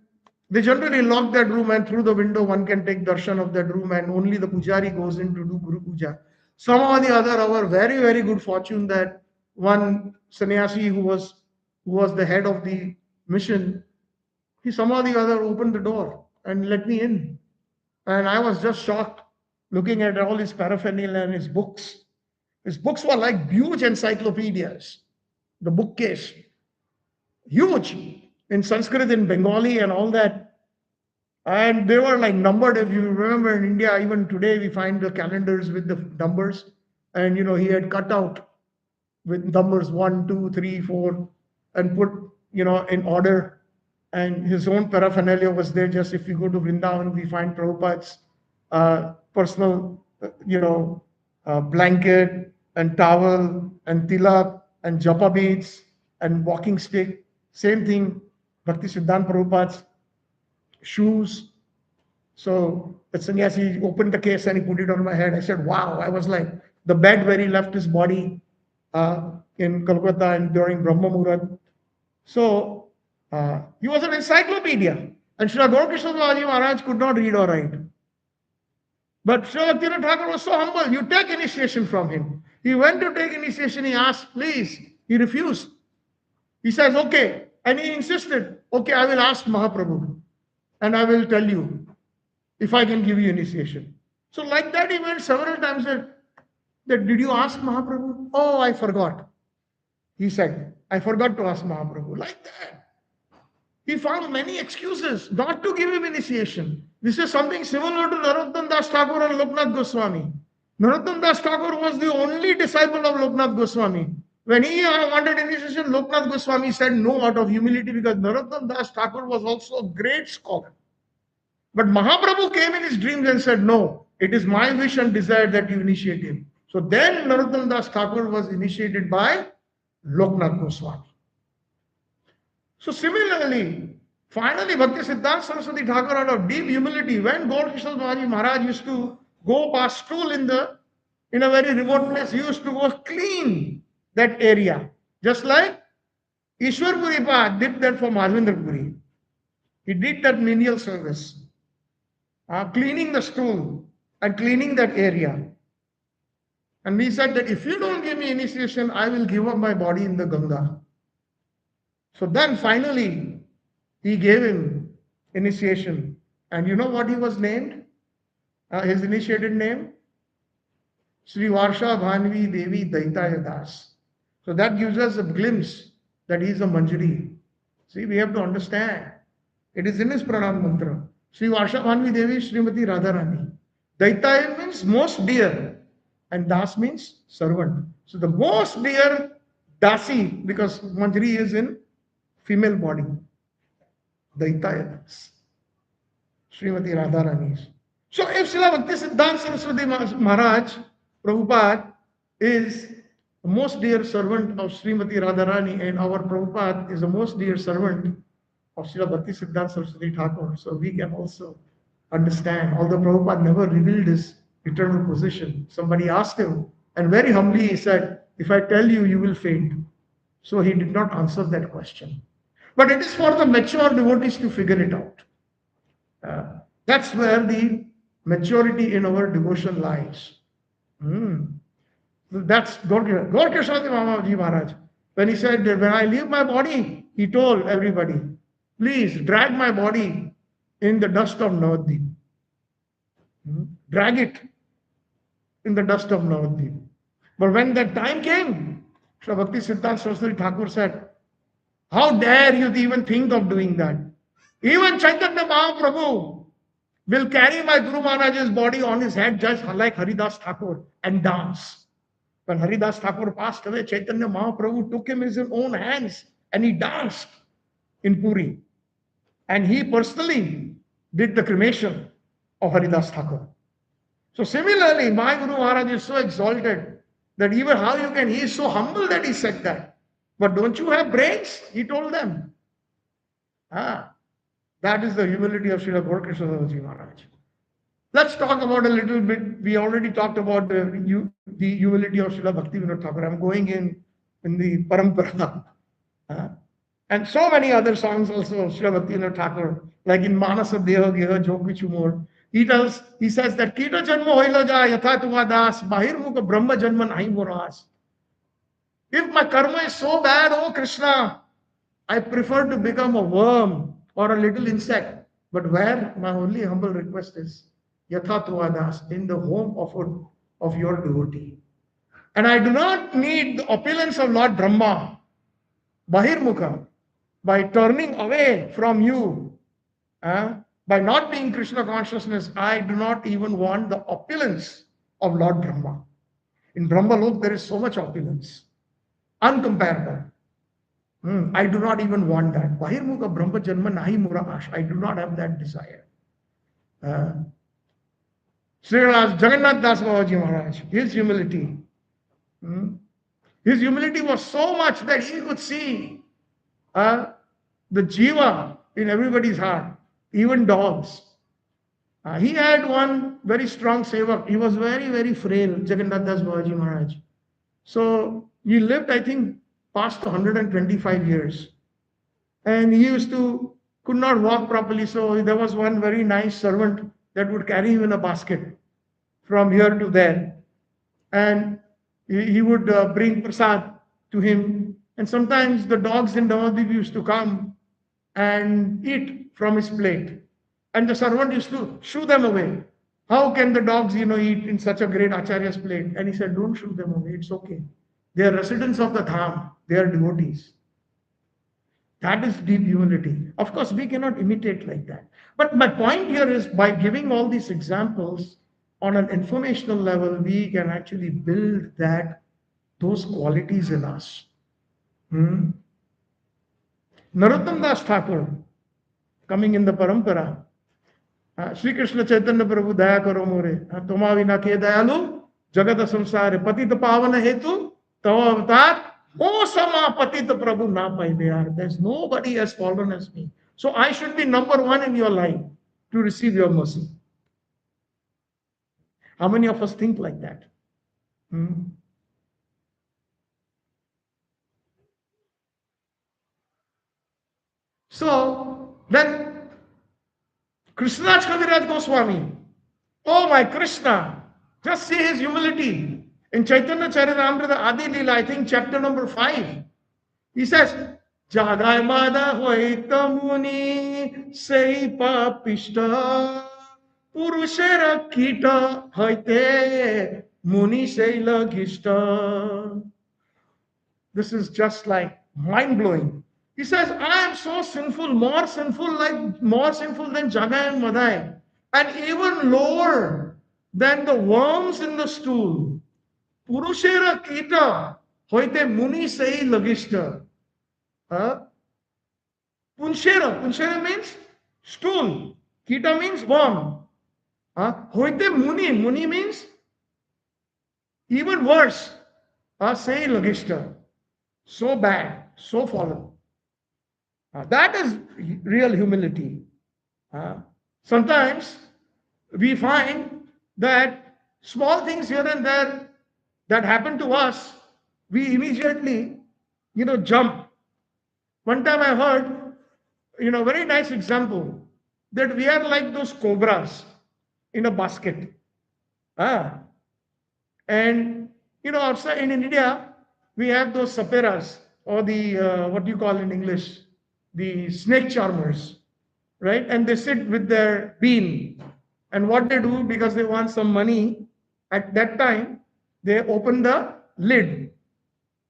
they generally lock that room, and through the window one can take darshan of that room, and only the pujari goes in to do Guru Puja. Somehow or the other, our very, very good fortune that one sannyasi who was the head of the mission, he somehow or the other opened the door and let me in. And I was just shocked looking at all his paraphernalia and his books. His books were like huge encyclopedias. The bookcase, huge, in Sanskrit, in Bengali, and all that. And they were like numbered. If you remember, in India, even today, we find the calendars with the numbers. And he had cut out with numbers 1, 2, 3, 4, and put in order. And his own paraphernalia was there. Just if you go to Vrindavan, we find Prabhupada's personal, blanket and towel and tilak and japa beads and walking stick. Same thing, Bhaktisiddhanta Prabhupada's shoes. So the sannyasi opened the case and he put it on my head. I said, wow. I was like, the bed where he left his body in Kolkata and during Brahma Muhurat. So he was an encyclopedia. And Srila Gaurakrishna Maharaj could not read or write. But Srila Bhaktivinoda Thakur was so humble. You take initiation from him. He went to take initiation. He asked, please. He refused. He says, okay. And he insisted, okay, I will ask Mahaprabhu. And I will tell you if I can give you initiation. So like that, he went several times that did you ask Mahaprabhu? Oh, I forgot. He said, I forgot to ask Mahaprabhu. Like that. He found many excuses not to give him initiation. This is something similar to Narottam Das Thakur and Loknath Goswami. Narottam Das Thakur was the only disciple of Loknath Goswami. When he wanted initiation, Loknath Goswami said no out of humility, because Narottam Das Thakur was also a great scholar. But Mahaprabhu came in his dreams and said, no, it is my wish and desire that you initiate him. So then Narottam Das Thakur was initiated by Loknath Goswami. So similarly, finally, Bhaktisiddhanta Saraswati Thakur, out of deep humility, when Gaurakrishna Maharaj used to go past stool in a very remote place, he used to go clean that area. Just like Ishwar Puri Pad did that for Madhavendra Puri. He did that menial service, cleaning the stool and cleaning that area. And he said that if you don't give me initiation, I will give up my body in the Ganga. So then finally, he gave him initiation. And you know what he was named? His initiated name? Sri Varsha Bhanvi Devi Daitaya Das. So that gives us a glimpse that he is a Manjari. See, we have to understand. It is in his pranam mantra. Sri Varsha Bhanvi Devi Srimati Radharani. Daitaya means most dear. And Das means servant. So the most dear Dasi, because Manjari is in female body. Daitaya Das. Srimati Radharani. So if Srila Bhaktisiddhanta Saraswati Maharaj, Prabhupada, is the most dear servant of Srimati Radharani, and our Prabhupada is the most dear servant of Srila Bhaktisiddhanta Saraswati Thakur, so we can also understand, although Prabhupada never revealed his eternal position. Somebody asked him, and very humbly he said, if I tell you, you will faint. So he did not answer that question. But it is for the mature devotees to figure it out. That's where the maturity in our devotion lies. That's Gaurakrishna Maharaj. When he said that when I leave my body, he told everybody, please drag my body in the dust of Navadvip. Drag it in the dust of Navadvip. But when that time came, Sri Bhaktisiddhanta Saraswati Thakur said, how dare you even think of doing that? Even Chaitanya Mahaprabhu will carry my Guru Maharaj's body on his head just like Haridas Thakur and dance. When Haridas Thakur passed away, Chaitanya Mahaprabhu took him in his own hands and he danced in Puri. And he personally did the cremation of Haridas Thakur. So similarly, my Guru Maharaj is so exalted that even how you can, he is so humble that he said that. But don't you have brains? He told them. That is the humility of Srila Gaurakrishna Maharaj. Let's talk about a little bit. We already talked about the humility of Srila Bhaktivinode Thakura. I'm going in the Parampara. And so many other songs also of Srila Bhaktivinode Thakura, like in Manasa Deha Geha Jokichu More. He says that Kita Janma Hoila Ja Yatha Tuva Das Bahirmukha Brahma Janma Nahi Moras. If my karma is so bad, oh Krishna, I prefer to become a worm or a little insect. But where my only humble request is Yatha Tuva Das, in the home of your devotee. And I do not need the opulence of Lord Brahma, Bahirmukha, by turning away from you. By not being Krishna consciousness, I do not even want the opulence of Lord Brahma. In Brahma Lok, there is so much opulence, uncomparable. I do not even want that. Bahirmukha Brahma Janma Nahi Murash. I do not have that desire. Srila Jagannath Das Babaji Maharaj, his humility. His humility was so much that he could see the jiva in everybody's heart. Even dogs. He had one very strong sevak. He was very, very frail, Jagannath Das Babaji Maharaj. So he lived, I think, past 125 years. And he could not walk properly. So there was one very nice servant that would carry him in a basket from here to there. And he would bring prasad to him. And sometimes the dogs in Navadvip used to come and eat from his plate. And the servant used to shoo them away. How can the dogs, eat in such a great Acharya's plate? And he said, don't shoo them away, it's okay. They are residents of the Dham, they are devotees. That is deep humility. Of course, we cannot imitate like that. But my point here is, by giving all these examples on an informational level, we can actually build those qualities in us. Narottam Das Thakur, coming in the Parampara, Sri Krishna Chaitanya Prabhu Daya Karo More, Toma Vina Ke Dayalu, Jagata Samsare, Patita Pavana Hetu, Tava Avatar, O Sama Patita Prabhu Na Paideyar. There's nobody as fallen as me. So I should be number one in your line to receive your mercy. How many of us think like that? So then Krishnaj Kaviraj Goswami, oh my Krishna, just see his humility. In Chaitanya Charitamrita Adi Leela, I think chapter number 5, he says, Jagai Mada Hoita Muni Sei Papishta Purushera Kita Hoite Muni Sei Lagishta. This is just like mind-blowing. He says, I am so sinful, more sinful than Jagai and Madai, and even lower than the worms in the stool. Purushera kita hoite muni sei lagishta. Punshera means stool. Kita means worm. Hoite muni means even worse. Sei lagishta. So bad, so fallen. That is real humility. Sometimes we find that small things here and there that happen to us, we immediately, jump. One time I heard, very nice example, that we are like those cobras in a basket. And, outside in India, we have those saperas, or the, what do you call in English? The snake charmers, right? And they sit with their bean. And what they do, because they want some money, at that time, they open the lid.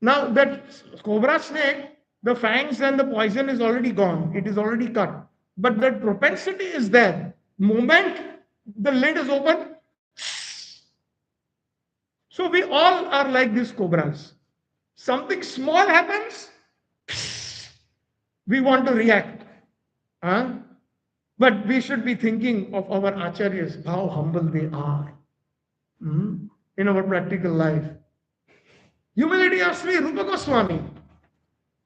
Now that cobra snake, the fangs and the poison is already gone. It is already cut. But that propensity is there. Moment the lid is open. So So we all are like these cobras. Something small happens, we want to react. Huh? But we should be thinking of our acharyas, how humble they are in our practical life. Humility of Sri Rupa Goswami.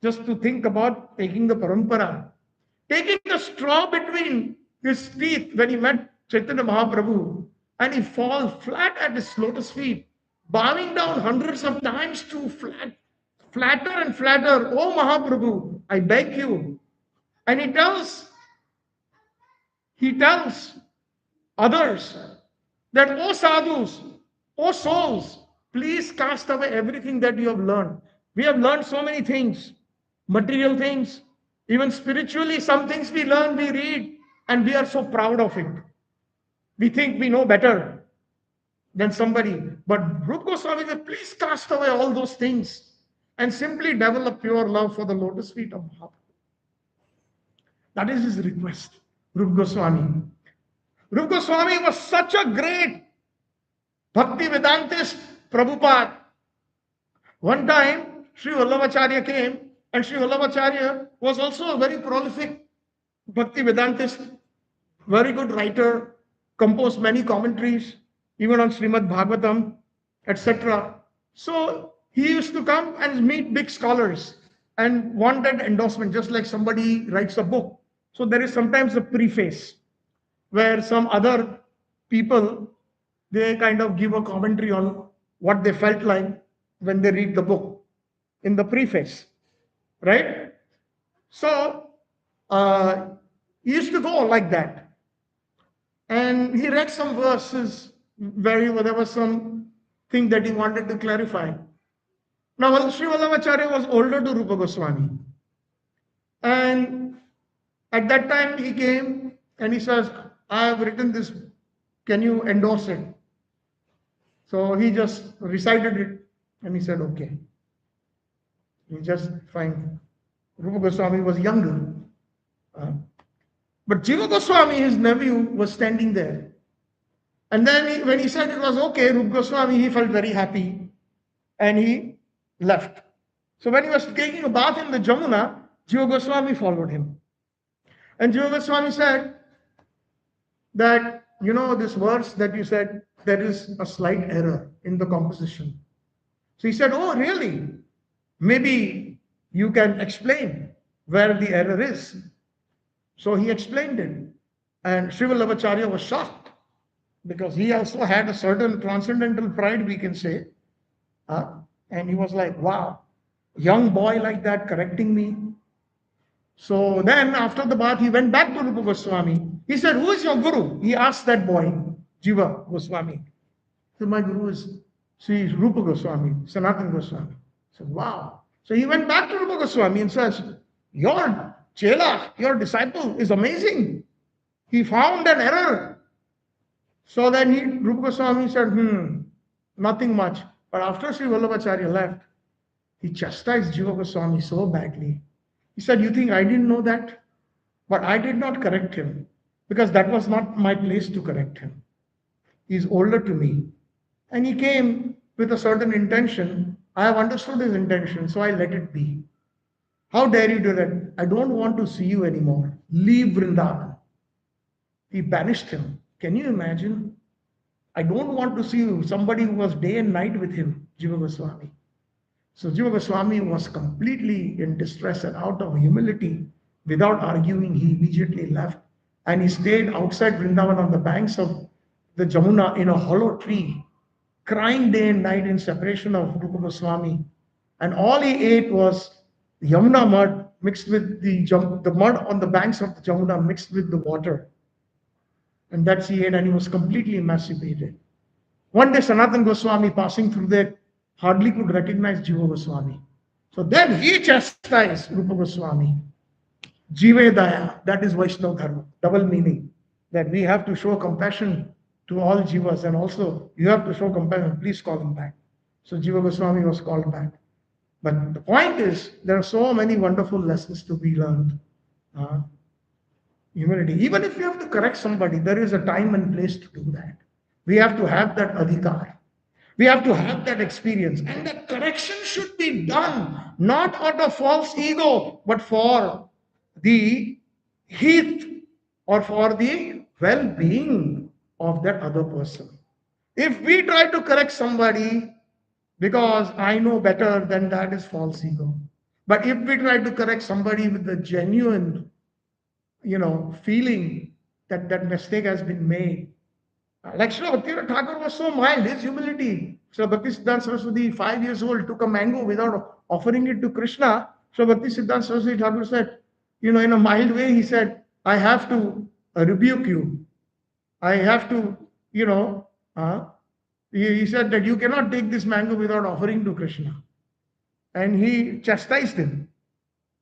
Just to think about taking the parampara, taking a straw between his teeth when he met Chaitanya Mahaprabhu, and he falls flat at his lotus feet, bowing down hundreds of times to flatter and flatter. Oh Mahaprabhu, I beg you. And he tells others that, oh sadhus, oh souls, please cast away everything that you have learned. We have learned so many things, material things, even spiritually, some things we learn, we read, and we are so proud of it. We think we know better than somebody. But Rupa Goswami said, please cast away all those things and simply develop pure love for the lotus feet of Mahaprabhu. That is his request, Rupa Goswami. Rupa Goswami was such a great Bhaktivedantist, Prabhupada. One time, Sri Vallabhacharya came, and Sri Vallabhacharya was also a very prolific Bhaktivedantist, very good writer, composed many commentaries, even on Srimad Bhagavatam, etc. So he used to come and meet big scholars and wanted endorsement, just like somebody writes a book. So there is sometimes a preface where some other people, they kind of give a commentary on what they felt like when they read the book in the preface, right? So he used to go like that. And he read some verses where there was some thing that he wanted to clarify. Now, Sri Vallabhacharya was older to Rupa Goswami. And at that time he came and he says, I have written this, can you endorse it? So he just recited it and he said, okay. He just fine. Rupa Goswami was younger. But Jiva Goswami, his nephew, was standing there. And then when he said it was okay, Rupa Goswami, he felt very happy and he left. So when he was taking a bath in the Jamuna, Jiva Goswami followed him. And Jiva Goswami said that, you know, this verse that you said, there is a slight error in the composition. So he said, oh, really? Maybe you can explain where the error is. So he explained it. And Sri Vallabhacharya was shocked because he also had a certain transcendental pride, we can say. And he was like, wow, young boy like that correcting me. So then after the bath, he went back to Rupa Goswami. He said, who is your guru? He asked that boy, Jiva Goswami. He said, my guru is Sri Rupa Goswami, Sanatana Goswami. He said, wow. So he went back to Rupa Goswami and says, your chela, your disciple is amazing. He found an error. So then Rupa Goswami said, nothing much. But after Sri Vallabhacharya left, he chastised Jiva Goswami so badly. He said, you think I didn't know that? But I did not correct him because that was not my place to correct him. He's older to me. And he came with a certain intention. I have understood his intention, so I let it be. How dare you do that? I don't want to see you anymore. Leave Vrindavan. He banished him. Can you imagine? I don't want to see you. Somebody who was day and night with him, Jiva Goswami. So Jiva Goswami was completely in distress, and out of humility, without arguing, he immediately left. And he stayed outside Vrindavan on the banks of the Jamuna in a hollow tree, crying day and night in separation of Rupa Goswami. And all he ate was Yamuna mud mixed with the mud on the banks of the Jamuna mixed with the water. And that's he ate, and he was completely emancipated. One day Sanatana Goswami passing through there hardly could recognize Jiva Goswami. So then he chastised Rupa Goswami. Jive Daya, that is Vaishnava Dharma, double meaning. That we have to show compassion to all Jivas, and also you have to show compassion, please call him back. So Jiva Goswami was called back. But the point is, there are so many wonderful lessons to be learned. Humility. Even if you have to correct somebody, there is a time and place to do that. We have to have that adhikar. We have to have that experience. And that correction should be done not out of false ego, but for the heat or for the well being of that other person. If we try to correct somebody because I know better, then that is false ego. But if we try to correct somebody with the genuine, feeling that that mistake has been made, like Srila Bhaktivedanta Thakur was so mild, his humility. Srila Bhakti Siddhanta Saraswati, 5 years old, took a mango without offering it to Krishna. Srila Bhakti Siddhanta Saraswati Thakur said, in a mild way, he said, I have to rebuke you. I have to, he said that you cannot take this mango without offering to Krishna. And he chastised him.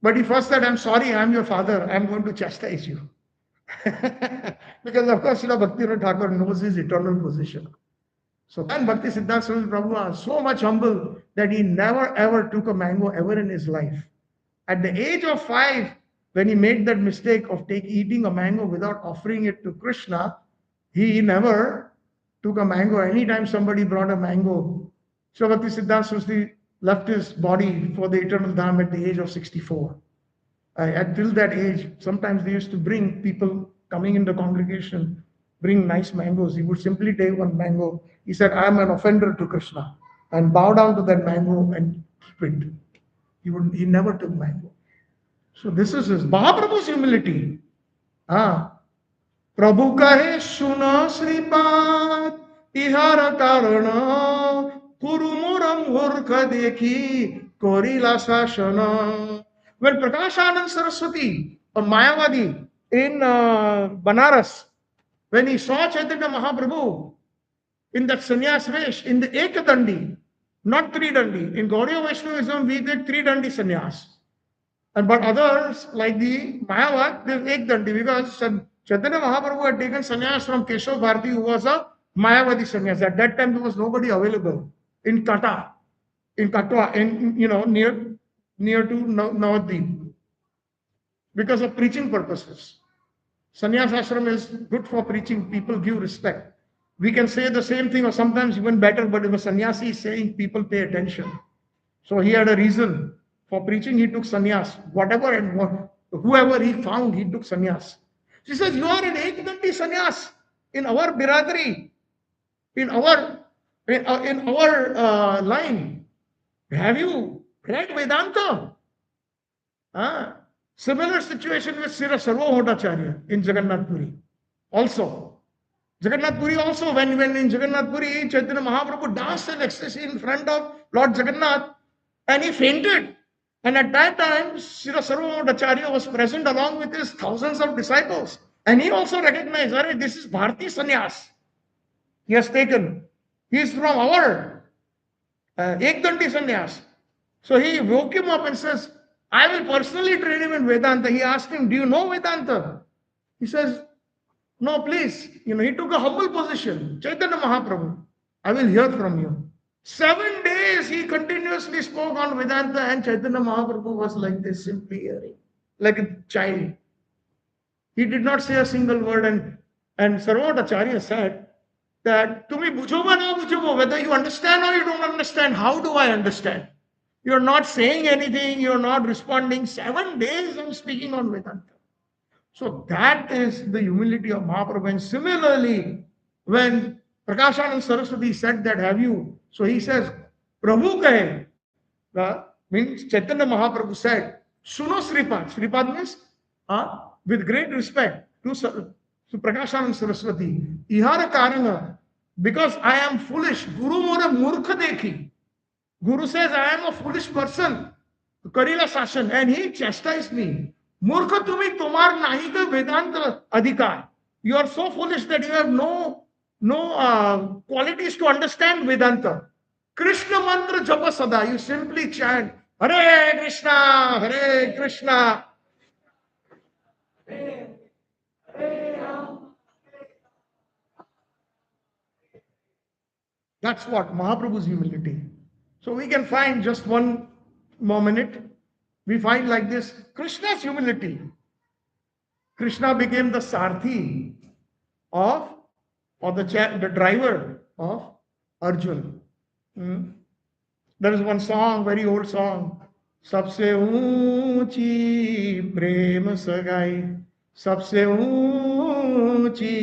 But he first said, I'm sorry, I'm your father, I'm going to chastise you. Because of course, Srila Bhaktivedanta Thakur knows his eternal position. So then Bhakti Siddhanta Saraswati Prabhu was so much humble that he never ever took a mango ever in his life. At the age of 5, when he made that mistake of eating a mango without offering it to Krishna, he never took a mango. Anytime somebody brought a mango, Srila Bhakti Siddhanta Saraswati left his body for the eternal dham at the age of 64. Until that age, sometimes they used to bring people coming in the congregation, bring nice mangoes. He would simply take one mango. He said, I am an offender to Krishna, and bow down to that mango and keep it. He never took mango. So this is his Mahaprabhu's humility. Prabhu kahe suna Sripad ihara karana kurumuram murkha dekhi korila sashana. When Prakashanand Saraswati or Mayavadi in Banaras, when he saw Chaitanya Mahaprabhu in that sannyas vesh, in the Ekadandi, not three dandi. In Gaudiya Vaishnavism, we did three dandi sannyas. But others, like the Mayavad, they take dandi because Chaitanya Mahaprabhu had taken sannyas from Keshav Bharati, who was a Mayavadi sannyas. At that time, there was nobody available in Katwa, near to Navadvip, because of preaching purposes. Sannyas ashram is good for preaching. People give respect. We can say the same thing or sometimes even better, but if a sannyasi is saying, people pay attention. So he had a reason for preaching. He took sannyas. Whatever and whoever he found, he took sannyas. She says, you are an Ekdandi sannyas in our biradari, in our line. Have you read Vedanta? Similar situation with Srila Sarvabhaumacharya in Jagannath Puri. Also, Jagannath Puri also, when in Jagannath Puri, Chaitanya Mahaprabhu danced in ecstasy in front of Lord Jagannath and he fainted. And at that time, Srila Sarvabhaumacharya was present along with his thousands of disciples. And he also recognized, this is Bharati Sannyas. He has taken. He is from our Ekdandi Sannyas. So he woke him up and says, I will personally train him in Vedanta. He asked him, do you know Vedanta? He says, no, please. He took a humble position. Chaitanya Mahaprabhu, I will hear from you. 7 days he continuously spoke on Vedanta and Chaitanya Mahaprabhu was like this, simply hearing, like a child. He did not say a single word, and Sarvabhaumacharya said that, Tumi bujhoba na bujhoba, whether you understand or you don't understand, how do I understand? You're not saying anything, you're not responding. 7 days I'm speaking on Vedanta. So that is the humility of Mahaprabhu. And similarly, when Prakashanand Saraswati said that, have you? So he says, Prabhu kahe, means Chaitanya Mahaprabhu said, Suno Sripad. Sripad means, with great respect to Prakashanand Saraswati, Ihara Karana, because I am foolish, Guru Mora Murkha Dekhi. Guru says, I am a foolish person, Karila Sashan, and he chastised me. Murkha tumi tomar nahi ka Vedanta adhikar. You are so foolish that you have no qualities to understand Vedanta. Krishna mantra japa sada. You simply chant, Hare Krishna, Hare Krishna. That's what Mahaprabhu's humility. So we can find just one more minute. We find like this, Krishna's humility. Krishna became the sarthi or the driver of Arjuna. Hmm? There is one song, very old song. सबसे ऊंची प्रेम सगाई, सबसे ऊंची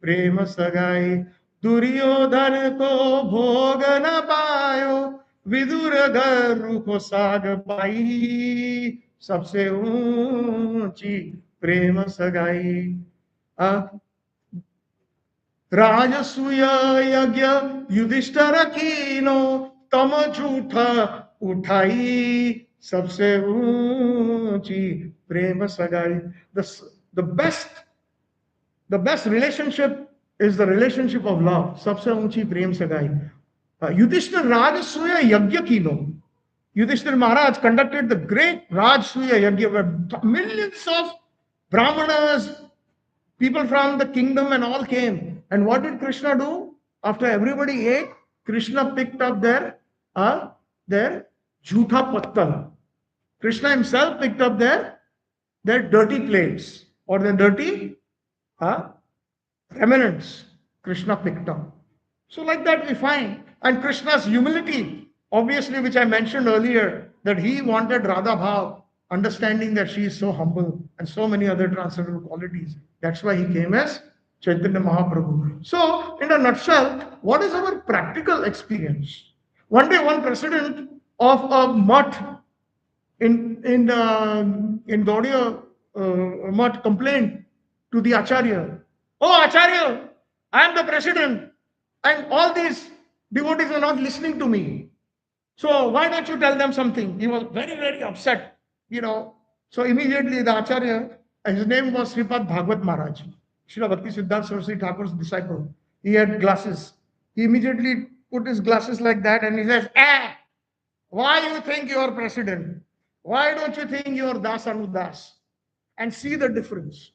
प्रेम सगाई, दुर्योधन को भोग न पायो, विदुर घर को साग पाई, सबसे ऊंची प्रेम सगाई. राजसूय यज्ञ युधिष्ठिर कीनो, तम झूठा उठाई, सबसे ऊंची प्रेम सगाई. The best, the best relationship is the relationship of love. सबसे ऊंची प्रेम सगाई. Yudhishthir Rajasuya Yajna Kino. Yudhishthir Maharaj conducted the great Rajasuya Yajna where millions of Brahmanas, people from the kingdom and all came. And what did Krishna do? After everybody ate, Krishna picked up their jhutha pattal. Krishna himself picked up their dirty plates or their dirty remnants. Krishna picked up. So like that we find. And Krishna's humility, obviously, which I mentioned earlier, that he wanted Radha Bhav, understanding that she is so humble and so many other transcendental qualities. That's why he came as Chaitanya Mahaprabhu. So, in a nutshell, what is our practical experience? One day, one president of a mutt in Gaudiya mutt complained to the Acharya. Oh, Acharya, I am the president, and all these devotees are not listening to me. So why don't you tell them something? He was very, very upset, you know. So immediately the Acharya, and his name was Sripad Bhagavat Maharaj, Srila Bhakti Siddhanta Saraswati Thakur's disciple. He had glasses. He immediately put his glasses like that and he says, why you think you are president? Why don't you think you are Das Anudas? And see the difference.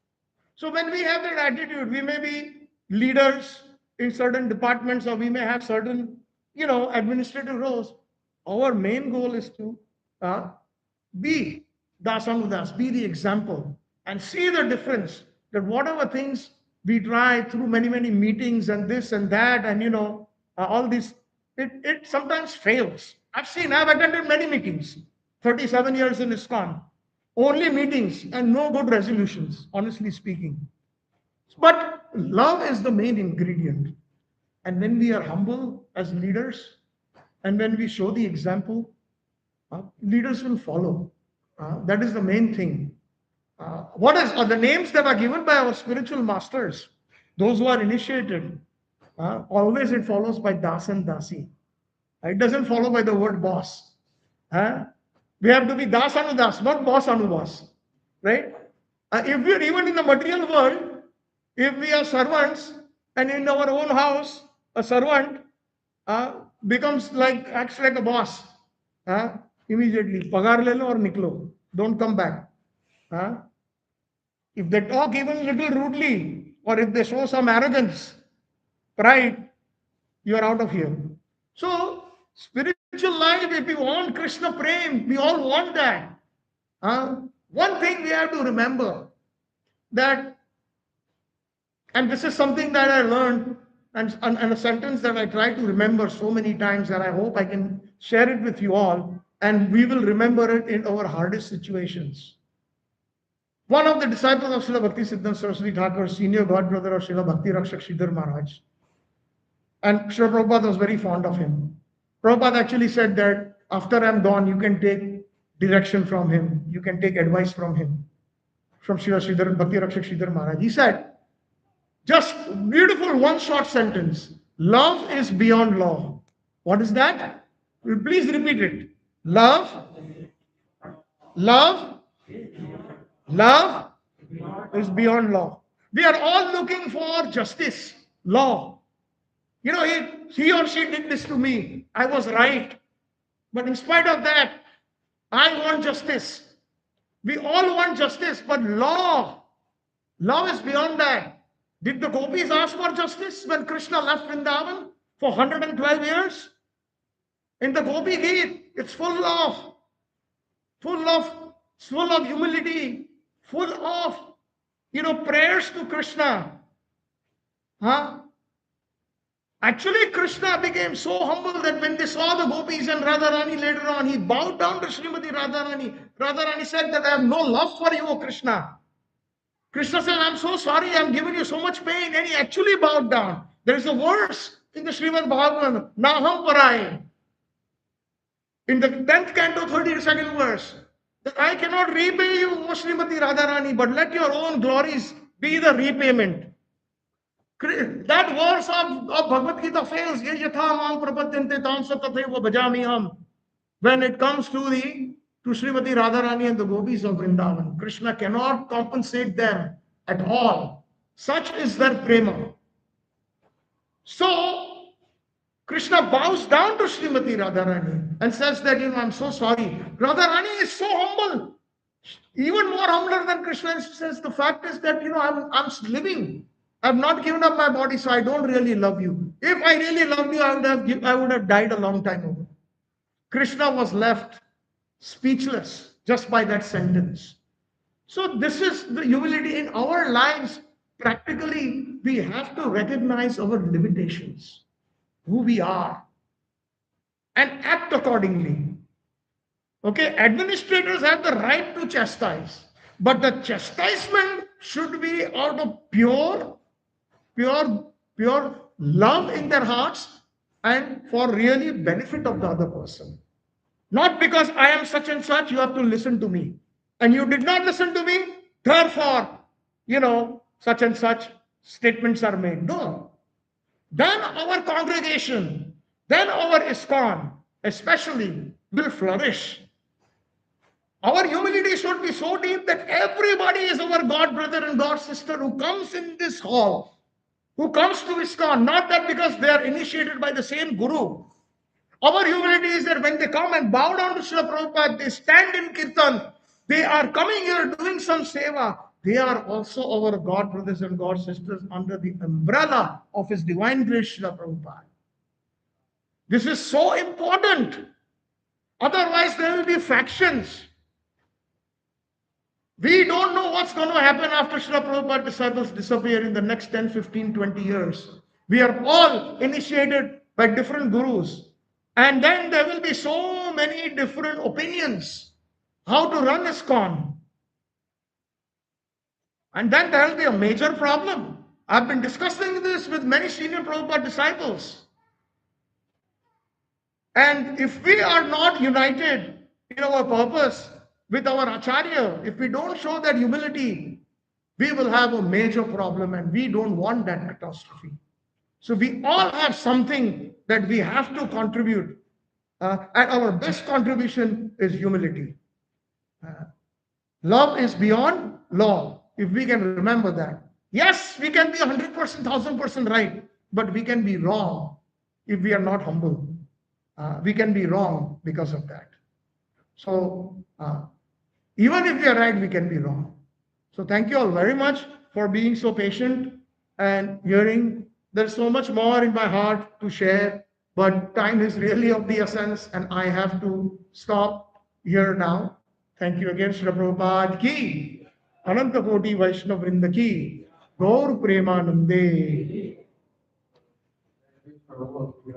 So when we have that attitude, we may be leaders in certain departments or we may have certain, administrative roles. Our main goal is to be Dasanudas, be the example, and see the difference that whatever things we try through many, many meetings and this and that, and all this, it sometimes fails. I've attended many meetings, 37 years in ISKCON, only meetings and no good resolutions, honestly speaking. But love is the main ingredient. And when we are humble as leaders, and when we show the example, leaders will follow. That is the main thing. What are the names that are given by our spiritual masters? Those who are initiated, always it follows by Das and Dasi. It doesn't follow by the word boss. We have to be Das Anudas, not boss Anubas. Right? If we are even in the material world, if we are servants and in our own house, a servant acts like a boss. Immediately, pagar le lo or niklo. Don't come back. If they talk even a little rudely, or if they show some arrogance, pride, you are out of here. So, spiritual life, if we want Krishna Prem, we all want that. One thing we have to remember that, and this is something that I learned, and a sentence that I try to remember so many times, and I hope I can share it with you all, and we will remember it in our hardest situations. One of the disciples of Srila Bhakti Siddhanta Saraswati Thakur, senior godbrother of Srila Bhakti Rakshak Sridhar Maharaj, and Srila Prabhupada was very fond of him. Prabhupada actually said that after I'm gone, you can take direction from him, you can take advice from him, from Srila Bhakti Rakshak Sridhar Maharaj. He said, just beautiful one short sentence. Love is beyond law. What is that? Please repeat it. Love is beyond law. We are all looking for justice, law. He or she did this to me. I was right. But in spite of that, I want justice. We all want justice, but law is beyond that. Did the gopis ask for justice when Krishna left Vrindavan for 112 years? In the Gopi Geet, it's full of humility, full of, prayers to Krishna. Actually, Krishna became so humble that when they saw the gopis and Radharani later on, he bowed down to Srimati Radharani. Radharani said that I have no love for you, O Krishna. Krishna said, I'm so sorry, I'm giving you so much pain. And he actually bowed down. There is a verse in the Srimad Bhagavatam, Naham Parai, in the 10th canto, 32nd verse, that I cannot repay you, O Srimati Radharani, but let your own glories be the repayment. That verse of Bhagavad Gita fails. Ye yatha mam prapadyante tam satateva bhajami ham. When it comes to Srimati Radharani and the gopis of Vrindavan, Krishna cannot compensate them at all. Such is their prema. So Krishna bows down to Srimati Radharani and says that, I'm so sorry. Radharani is so humble, even more humbler than Krishna. And says the fact is that, I'm living. I've not given up my body, so I don't really love you. If I really loved you, I would have died a long time ago. Krishna was left speechless just by that sentence. So this is the humility in our lives. Practically, we have to recognize our limitations, who we are, and act accordingly. Okay, administrators have the right to chastise, but the chastisement should be out of pure love in their hearts and for really benefit of the other person. Not because I am such and such, you have to listen to me. And you did not listen to me, therefore, such and such statements are made. No. Then our congregation, then our ISKCON especially will flourish. Our humility should be so deep that everybody is our God brother and God sister who comes in this hall, who comes to ISKCON, not that because they are initiated by the same guru. Our humility is that when they come and bow down to Srila Prabhupada, they stand in kirtan, they are coming here doing some seva. They are also our God brothers and God sisters under the umbrella of His Divine Grace, Srila Prabhupada. This is so important. Otherwise, there will be factions. We don't know what's going to happen after Srila Prabhupada disciples disappear in the next 10, 15, 20 years. We are all initiated by different gurus. And then there will be so many different opinions how to run ISKCON. And then there will be a major problem. I've been discussing this with many senior Prabhupada disciples. And if we are not united in our purpose with our Acharya, if we don't show that humility, we will have a major problem, and we don't want that catastrophe. So we all have something that we have to contribute. And our best contribution is humility. Love is beyond law. If we can remember that. Yes, we can be 100%, 1000% right, but we can be wrong if we are not humble. We can be wrong because of that. So even if we are right, we can be wrong. So thank you all very much for being so patient and hearing. There's so much more in my heart to share, but time is really of the essence, and I have to stop here now. Thank you again, Srila Prabhupada ki, Ananta Koti Vaishnav Vrinda ki, Gaur Premanande. Srila Prabhupada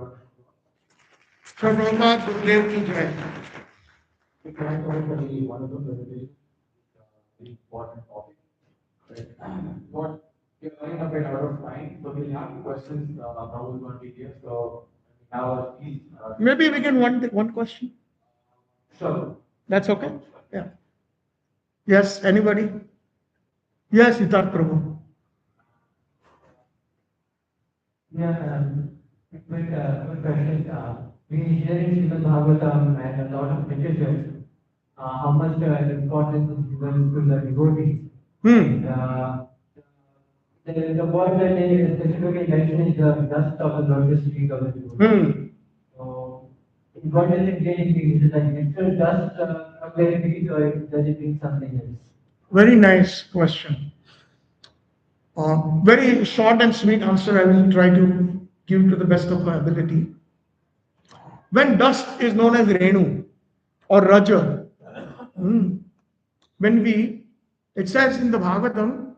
Gurudev ki jai. Wonderful presentation. Important topic. What we're running a bit out of time, so we'll have questions. Prabhu is going to be here, so now please. Maybe we can one question. Sure. That's okay. Yeah. Yes. Anybody? Yes, Siddharth Prabhu. Yeah, quick question. We hear in Srimad Bhagavatam and a lot of literature how much importance is given to the devotees. The word that they specifically mention is the dust of the lotus feet of the devotee. So, what does it really mean? Is it like literal dust from their feet, or does it mean something else? Very nice question. Very short and sweet answer I will try to give to the best of my ability. When dust is known as Renu or Raja, it says in the Bhagavatam,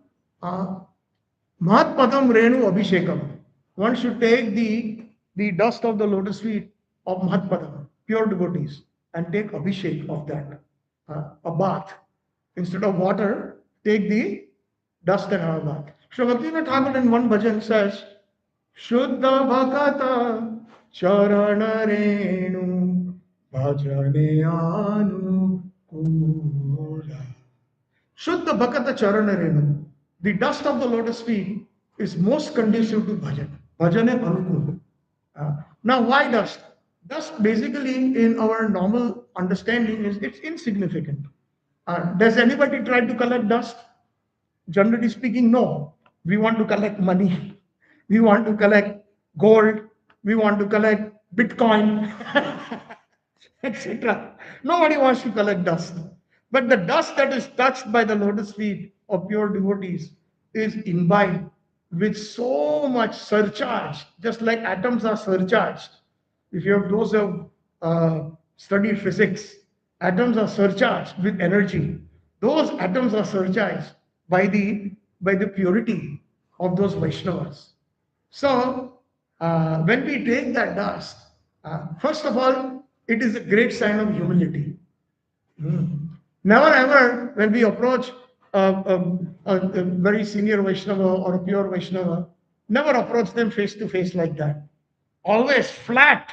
Mahatpadam Renu Abhishekam. one should take the dust of the lotus feet of Mahatpada, pure devotees, and take abhishek of that, a bath. Instead of water, take the dust and have a bath. Srila Bhaktivedanta Thakur in one bhajan says, Shuddha Bhakata Charana Renu Bhajane Anu Kula. Shuddha Bhakata Charana Renu. The dust of the lotus feet is most conducive to bhajan. Bhajane Anukul. Now, why dust? Dust basically in our normal understanding is it's insignificant. Does anybody try to collect dust? Generally speaking, no. We want to collect money. We want to collect gold. We want to collect Bitcoin, etc. Nobody wants to collect dust. But the dust that is touched by the lotus feet of pure devotees is imbibed with so much surcharge, just like atoms are surcharged. If you have those who have studied physics, atoms are surcharged with energy. Those atoms are surcharged by the purity of those Vaishnavas. So when we take that dust, first of all, it is a great sign of humility. Never ever, when we approach a very senior Vaishnava or a pure Vaishnava, never approach them face to face like that. Always flat.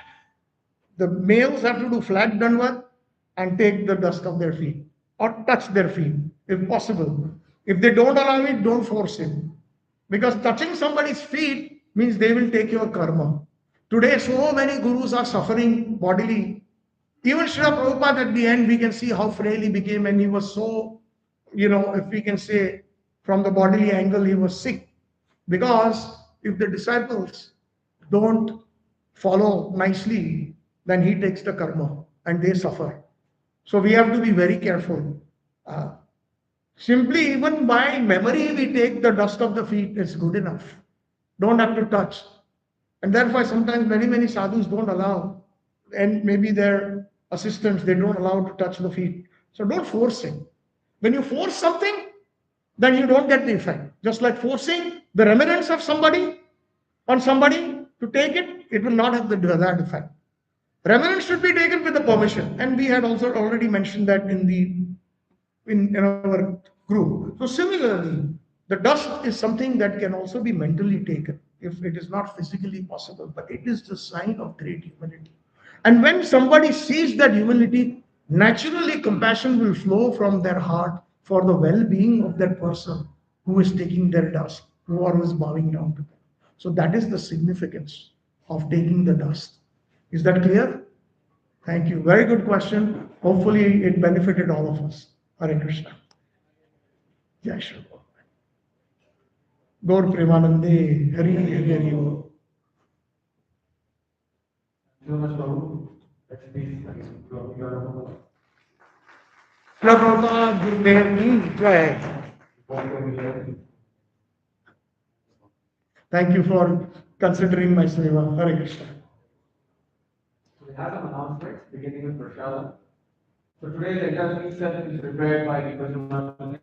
The males have to do flat danvat and take the dust of their feet or touch their feet if possible. If they don't allow it, don't force it. Because touching somebody's feet means they will take your karma. Today, so many gurus are suffering bodily. Even Srila Prabhupada at the end, we can see how frail he became, and he was so, if we can say from the bodily angle, he was sick. Because if the disciples don't follow nicely, then he takes the karma and they suffer. So we have to be very careful. Simply, even by memory, we take the dust of the feet, it's good enough. Don't have to touch. And therefore, sometimes many sadhus don't allow, and maybe their assistants, they don't allow to touch the feet. So don't force it. When you force something, then you don't get the effect. Just like forcing the remembrance of somebody on somebody to take it, it will not have the desired effect. Remembrance should be taken with the permission. And we had also already mentioned that in our group. So similarly, the dust is something that can also be mentally taken if it is not physically possible, but it is the sign of great humility. And when somebody sees that humility, naturally compassion will flow from their heart for the well-being of that person who is taking their dust, who is bowing down to them. So that is the significance of taking the dust. Is that clear? Thank you. Very good question. Hopefully it benefited all of us. Hare Krishna. Jai Shri Krishna. Gaur Premanande, Hari Hari Hari. Thank you so much, Prabhu. Let's please your Prabhupada Gurudev ki Jai. Thank you for considering my seva. Hare Krishna. So we have some announcements beginning with Prashadam. So today the entire meal session is prepared by the